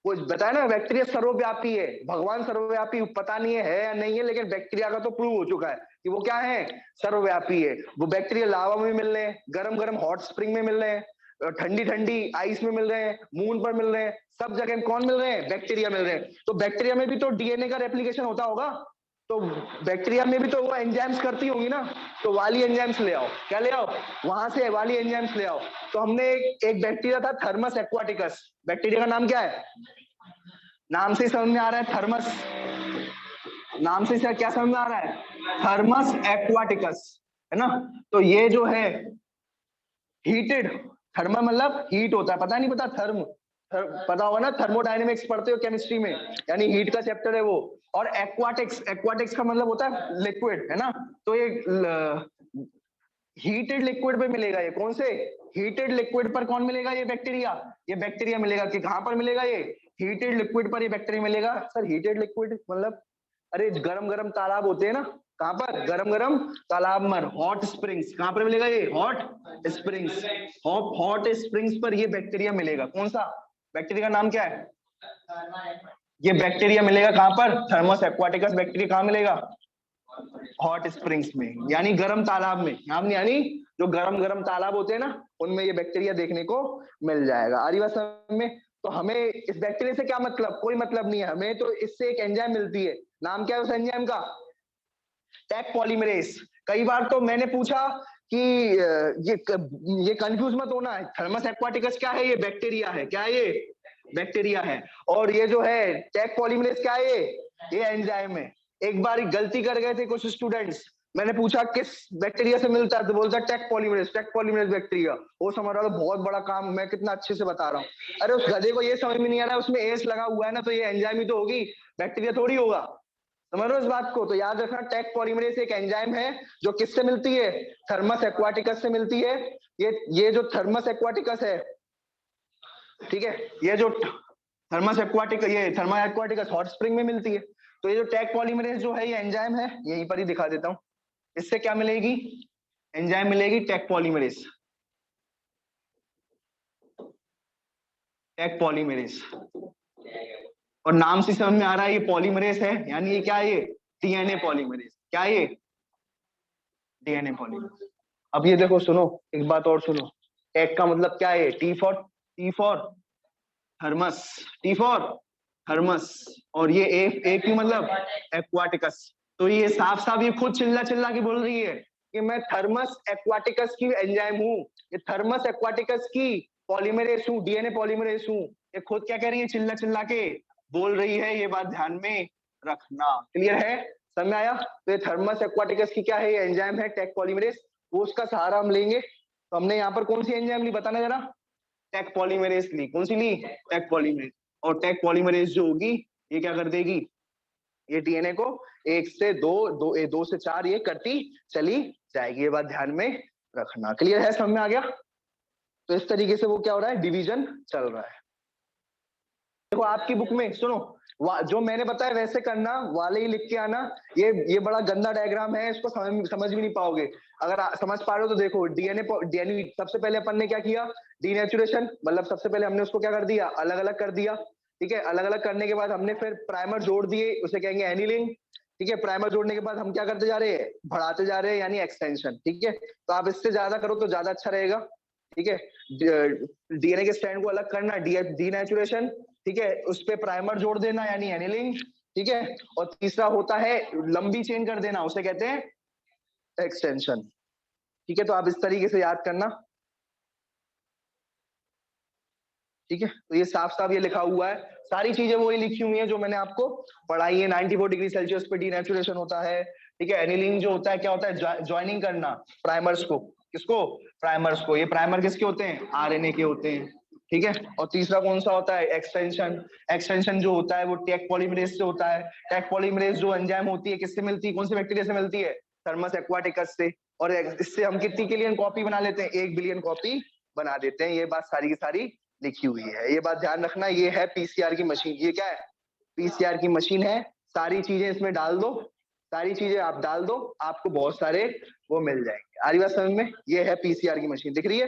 वो बताया ना बैक्टीरिया सर्वव्यापी है, भगवान सर्वव्यापी, पता नहीं है या नहीं है, लेकिन बैक्टीरिया का तो प्रूव हो चुका है कि वो क्या है, सर्वव्यापी है। वो बैक्टीरिया लावा में मिल रहे हैं, गरम गरम हॉट स्प्रिंग में मिल रहे हैं, ठंडी ठंडी आइस में मिल रहे हैं, मून पर मिल रहे हैं, सब जगह कौन मिल रहे हैं, बैक्टीरिया मिल रहे हैं। तो बैक्टीरिया में भी तो डीएनए का रेप्लिकेशन होता होगा, तो बैक्टीरिया में भी तो वो एंजाइम्स करती होंगी ना, तो वाली एंजाइम्स ले आओ। क्या ले आओ, वहां से वाली एंजाइम्स ले आओ। तो हमने एक बैक्टीरिया था थर्मस एक्वाटिकस, बैक्टीरिया का नाम क्या है, नाम से समझ में आ रहा है थर्मस, नाम से क्या समझ में आ रहा है, थर्मस एक्वाटिकस, है ना। तो ये जो है हीटेड, थर्मल मतलब हीट होता है, पता नहीं पता पता होगा ना, थर्मोडायनेमिक्स पढ़ते हो केमिस्ट्री में, यानी हीट का चैप्टर है वो। और एक्वाटिक्स, एक्वाटिक्स का मतलब होता है लिक्विड, है ना। तो ये हीटेड लिक्विड पे मिलेगा, ये कौन से हीटेड लिक्विड पर कौन मिलेगा, ये बैक्टीरिया मिलेगा। कि कहां पर मिलेगा, ये हीटेड लिक्विड पर ये बैक्टीरिया मिलेगा। सर हीटेड लिक्विड मतलब, अरे गरम गरम तालाब होते हैं ना, कहां पर, गरम गरम तालाब में, हॉट स्प्रिंग्स, कहां पर मिलेगा ये, हॉट स्प्रिंग्स, हॉट स्प्रिंग्स पर ये बैक्टीरिया मिलेगा। कौन सा बैक्टीरिया का नाम क्या है, ये बैक्टीरिया मिलेगा कहां पर, थर्मस एक्वाटिकस बैक्टीरिया कहां मिलेगा, हॉट स्प्रिंग्स में, यानी गर्म तालाब में, यानी जो गरम गरम तालाब होते हैं ना, उनमें ये बैक्टीरिया देखने को मिल जाएगा। आ रही बात समझ में। तो हमें इस बैक्टीरिया से क्या मतलब, कोई मतलब नहीं है हमें, तो इससे एक एंजाइम मिलती है, नाम क्या है उस एंजाइम का, टैक पॉलीमरेज। कई बार तो मैंने पूछा कि ये कंफ्यूज मत होना है, थर्मस एक्वाटिकस क्या है, ये बैक्टीरिया है, क्या है ये, बैक्टीरिया है। और ये जो है टैक पॉलीमरेज क्या है, ये एंजाइम है। एक बार गलती कर गए थे कुछ स्टूडेंट्स, मैंने पूछा किस बैक्टीरिया से मिलता है, तो बोलता टैक पॉलीमरेज बैक्टीरिया। वो समझ रहा था बहुत बड़ा काम मैं कितना अच्छे से बता रहा हूँ। अरे उस गधे को ये समझ में नहीं आ रहा है, उसमें एस लगा हुआ है ना, तो ये एंजाइम ही तो होगी, बैक्टीरिया थोड़ी होगा। समझ रहे हो इस बात को। तो याद रखना टैक पॉलीमरेज एक एंजाइम है जो किससे मिलती है, थर्मस एक्वाटिकस से मिलती है। ये जो थर्मस एक्वाटिकस है, ठीक है, ये जो थर्मस एक्वाटिकस हॉट स्प्रिंग में मिलती है। तो ये जो टैक पॉलीमरेज जो है ये एंजाइम है, यहीं पर ही दिखा देता हूं। इससे क्या मिलेगी, एंजाइम मिलेगी टैक पॉलीमरेज, टैक पॉलीमरेज। और नाम से समझ में आ रहा है ये पॉलीमरेज है, यानी ये क्या है, ये डीएनए पॉलीमरेज। क्या है ये, डीएनए पॉलीमरेज। अब ये देखो सुनो, एक बात और सुनो, टैग का मतलब क्या है, T for thermos, T for thermos, और ये ए की मतलब एक्वाटिकस। तो ये साफ साफ ये खुद चिल्ला चिल्ला के बोल रही है कि मैं थर्मस एक्वाटिकस की एंजाइम हूँ, ये थर्मस एक्वाटिकस की पॉलीमरेज हूँ, डीएनए पॉलीमरेज हूँ। ये खुद क्या कह रही है, चिल्ला चिल्ला के बोल रही है, ये बात ध्यान में रखना। क्लियर है, समझ में आया। तो ये थर्मस एक्वाटिकस की क्या है, ये एंजाइम है टैक पॉलीमरेज, वो उसका सहारा हम लेंगे। तो हमने यहाँ पर कौन सी एंजाइम ली, बताना जरा, टैक पॉलीमरेज ली। कौन सी ली, टैक पॉलीमरेज। और टैक पॉलीमरेज जो होगी ये क्या कर देगी, ये डीएनए को 1 से 2 से 4 ये करती चली जाएगी, ये बात ध्यान में रखना। क्लियर है, समझ में आ गया। तो इस तरीके से वो क्या हो रहा है, डिवीजन चल रहा है। देखो आपकी बुक में सुनो, जो मैंने बताया वैसे करना, वाले ही लिख के आना। ये बड़ा गंदा डायग्राम है, इसको समझ भी नहीं पाओगे। अगर समझ पा रहे हो तो देखो, डीएनए सबसे पहले अपन ने क्या किया, डीनेचुरेशन, मतलब सबसे पहले हमने उसको क्या कर दिया, अलग अलग कर दिया। ठीक है, अलग अलग करने के बाद हमने फिर प्राइमर जोड़ दिए, उसे कहेंगे एनिलिंग। ठीक है, प्राइमर जोड़ने के बाद हम क्या करते जा रहे हैं, बढ़ाते जा रहे हैं, यानी एक्सटेंशन। ठीक है, तो आप इससे ज्यादा करो तो ज्यादा अच्छा रहेगा। ठीक है, डीएनए के स्ट्रैंड को अलग करना, डीनेचुरेशन। ठीक है, उस पे प्राइमर जोड़ देना यानी एनिलिंग। ठीक है, और तीसरा होता है लंबी चेन कर देना, उसे कहते हैं एक्सटेंशन। ठीक है, तो आप इस तरीके से याद करना। ठीक है, तो ये साफ साफ ये लिखा हुआ है, सारी चीजें वही लिखी हुई है जो मैंने आपको पढ़ाई है। 94 डिग्री सेल्सियस पे डीनेचुरेशन होता है, ठीक है। एनिलिंग जो होता है क्या होता है, ज्वाइनिंग करना प्राइमर्स को, किसको, प्राइमर्स को। ये प्राइमर किसके होते हैं, आरएनए के होते हैं, ठीक है। और तीसरा कौन सा होता है, एक्सटेंशन। एक्सटेंशन जो होता है वो टैग पॉलीमरेज से होता है। टैग पॉलीमरेज जो एंजाइम होती है किससे मिलती है, कौन से बैक्टीरिया से मिलती है, थर्मस एक्वाटिकस से। और इससे हम कितनी बिलियन कॉपी बना लेते हैं, 1 बिलियन कॉपी बना देते हैं। ये बात सारी की सारी लिखी हुई है, ये बात ध्यान रखना। ये है पीसीआर की मशीन, ये क्या है, पीसीआर की मशीन है। सारी चीजें इसमें डाल दो, सारी चीजें आप डाल दो, आपको बहुत सारे वो मिल जाएंगे। आ रही बात समझ में, ये है पीसीआर की मशीन, दिख रही है,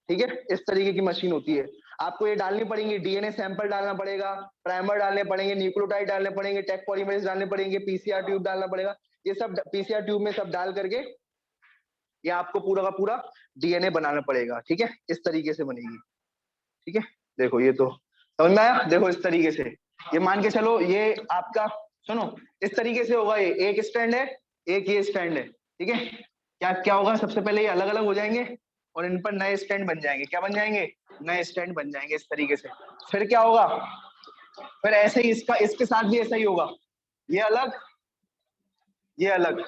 ठीक है। इस तरीके की मशीन होती है। आपको ये डालनी पड़ेंगी, डीएनए सैंपल डालना पड़ेगा, प्राइमर डालने पड़ेंगे, न्यूक्लियोटाइड डालने पड़ेंगे, टैग पॉलीमरेज डालने पड़ेंगे, पीसीआर ट्यूब डालना पड़ेगा। ये सब पीसीआर ट्यूब में सब डाल करके ये आपको पूरा का पूरा डीएनए बनाना पड़ेगा, ठीक है। इस तरीके से बनेगी, ठीक है। देखो ये तो समझ में आया, देखो इस तरीके से ये मान के चलो, ये आपका सुनो इस तरीके से होगा। ये एक स्टैंड है, एक ये स्टैंड है, ठीक है। क्या क्या होगा, सबसे पहले ये अलग अलग हो जाएंगे और इन पर नए स्टैंड बन जाएंगे। क्या बन जाएंगे, नए स्टैंड बन जाएंगे इस तरीके से। फिर क्या होगा, फिर ऐसे ही इसका इसके साथ भी ऐसा ही होगा, ये अलग, ये अलग।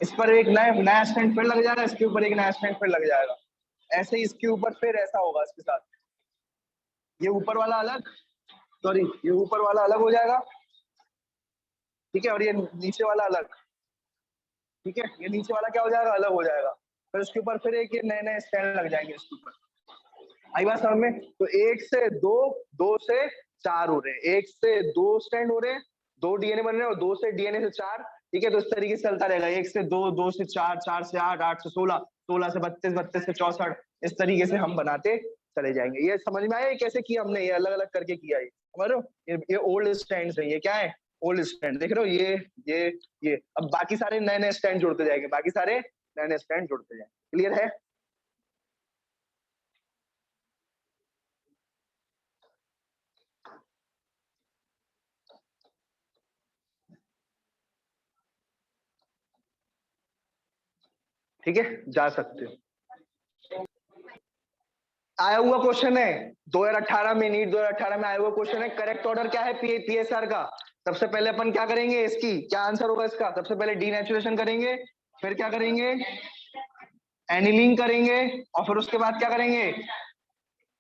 इस पर एक नया स्टैंड फिर लग जाएगा, इसके ऊपर एक नया स्टैंड फिर लग जाएगा। ऐसे ही इसके ऊपर फिर ऐसा होगा इसके साथ, ये ऊपर वाला अलग, सॉरी ये ऊपर वाला अलग हो जाएगा, ठीक है। और ये नीचे वाला अलग, ठीक है। ये नीचे वाला क्या हो जाएगा, अलग हो जाएगा। फिर उसके ऊपर फिर एक ये नए नए स्टैंड लग जाएंगे इसके ऊपर। आई बात समझ में, तो 1 से 2, 2 से 4 हो रहे हैं, 1 से 2 स्टैंड हो रहे हैं, 2 डीएनए बन रहे हैं, और 2 से डीएनए से 4, ठीक है। तो इस तरीके से चलता रहेगा, 1 से 2, 2 से 4, 4 से 8, 8 से 16, 16 से 32, 32 से 64, इस तरीके से हम बनाते चले जाएंगे। ये समझ में आया ये कैसे किया हमने, ये अलग अलग करके किया, ये समझ रहे हो। ये ओल्ड स्टैंड है, ये क्या है, ओल्ड स्टैंड, देख रहे हो, ये अब बाकी सारे नए नए स्टैंड जुड़ते जाएंगे, बाकी सारे नए नए स्टैंड जुड़ते जाएंगे। क्लियर है, ठीक है, जा सकते हो। आया हुआ क्वेश्चन है 2018 में, नीट 2018 में आया हुआ क्वेश्चन है। करेक्ट ऑर्डर क्या है पीएसआर का, सबसे पहले अपन क्या करेंगे, इसकी क्या आंसर होगा इसका, सबसे पहले डीनेचुरेशन करेंगे, फिर क्या करेंगे, एनिलिंग करेंगे, और फिर उसके बाद क्या करेंगे,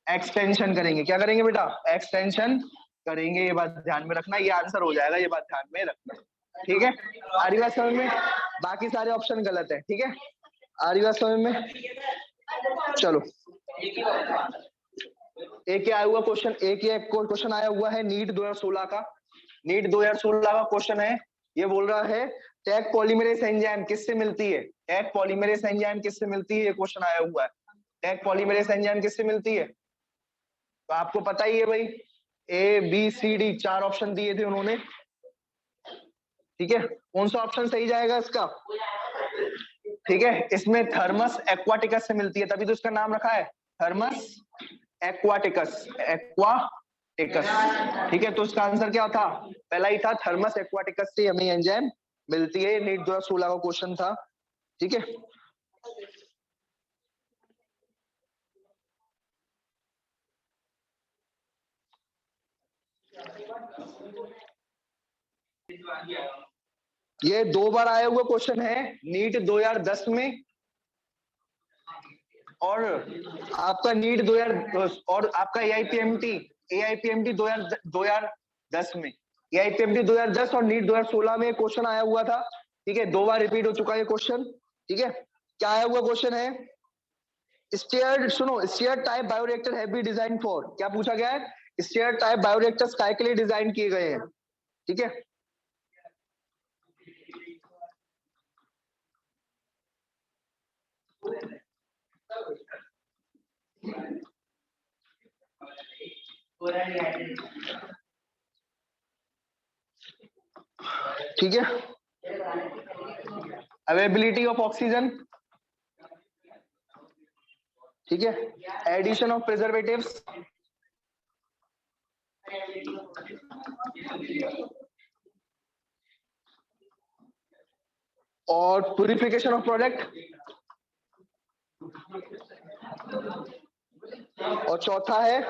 एक्सटेंशन करेंगे। क्या करेंगे बेटा, एक्सटेंशन करेंगे। ये बात ध्यान में रखना, ये आंसर हो जाएगा, ये बात ध्यान में रखना, ठीक है। आ रही बात समझ में, बाकी सारे ऑप्शन गलत है, ठीक है। आ रही बात समझ में, चलो। एक आया हुआ क्वेश्चन, एक ये क्वेश्चन आया हुआ है नीट 2016 का, नीट 2016 का क्वेश्चन है। ये बोल रहा है टैग पॉलीमरेज एंजाइम किससे मिलती है, टैग पॉलीमरेज एंजाइम किससे मिलती है, ये क्वेश्चन आया हुआ है। टैग पॉलीमरेज एंजाइम किससे मिलती है, तो आपको पता ही है भाई, A B C D 4 option दिए थे उन्होंने, ठीक है। कौन सा ऑप्शन सही जाएगा इसका, ठीक है। इसमें थर्मस एक्वाटिकस से मिलती है, तभी तो इसका नाम रखा है थर्मस एक्वाटिकस, एक्वाटिकस, ठीक है। तो इसका आंसर क्या था, पहला ही था, थर्मस एक्वाटिकस से हमें एंजाइम मिलती है। नीट 2016 का क्वेश्चन था, ठीक है। ये 2 बार आया हुआ क्वेश्चन है, नीट 2010 में और आपका नीट 2000 और आपका एआईपीएमटी 2010 में, एआईपीएमटी 2010 और नीट 2016 में क्वेश्चन आया हुआ था, ठीक है। 2 बार रिपीट हो चुका है क्वेश्चन, ठीक है। क्या आया हुआ क्वेश्चन है, स्टेयर्ड, सुनो, stirred type bioreactor have been design for, क्या पूछा गया है, स्टेयर टाइप बायोरिएक्टर्स काय के लिए डिजाइन किए गए हैं, ठीक है। ठीक है, अवेलेबिलिटी ऑफ ऑक्सीजन, ठीक है, एडिशन ऑफ प्रिजर्वेटिव्स, और प्यूरिफिकेशन ऑफ प्रोडक्ट, और चौथा है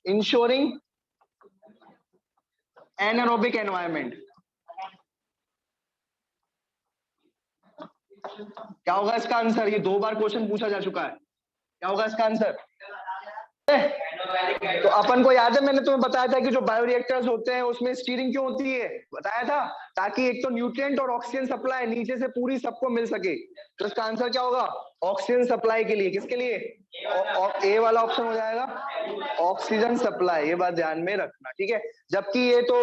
इंश्योरिंग एनारोबिक एनवायरनमेंट। क्या होगा इसका आंसर? ये 2 बार क्वेश्चन पूछा जा चुका है, क्या होगा इसका आंसर? तो अपन को याद है, मैंने तुम्हें बताया था कि जो बायोरिएक्टर्स होते हैं उसमें स्टीयरिंग क्यों होती है, बताया था, ताकि एक तो न्यूट्रिएंट और ऑक्सीजन सप्लाई नीचे से पूरी सबको मिल सके। तो इसका आंसर क्या होगा? ऑक्सीजन सप्लाई के लिए। किसके लिए? ए वाला ऑप्शन हो जाएगा, ऑक्सीजन सप्लाई। ये बात ध्यान में रखना, ठीक है। जबकि ये तो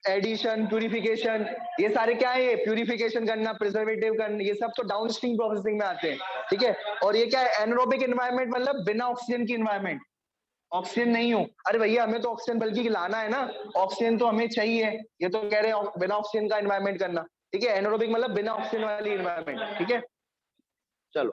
एडिशन, प्यूरिफिकेशन, ये सारे क्या है? ये प्यूरिफिकेशन करना, प्रिजर्वेटिव करना, ये सब तो डाउनस्ट्रीम प्रोसेसिंग में आते हैं, ठीक है। और ये क्या है? एनारोबिक एनवायरनमेंट मतलब बिना ऑक्सीजन की एनवायरनमेंट। ऑक्सीजन नहीं हो, अरे भैया हमें तो ऑक्सीजन बल्कि लाना है ना, ऑक्सीजन तो हमें चाहिए। ये तो कह रहे हैं बिना ऑक्सीजन का एनवायरनमेंट करना, ठीक है। एनारोबिक मतलब बिना ऑक्सीजन वाली एनवायरनमेंट, ठीक है। चलो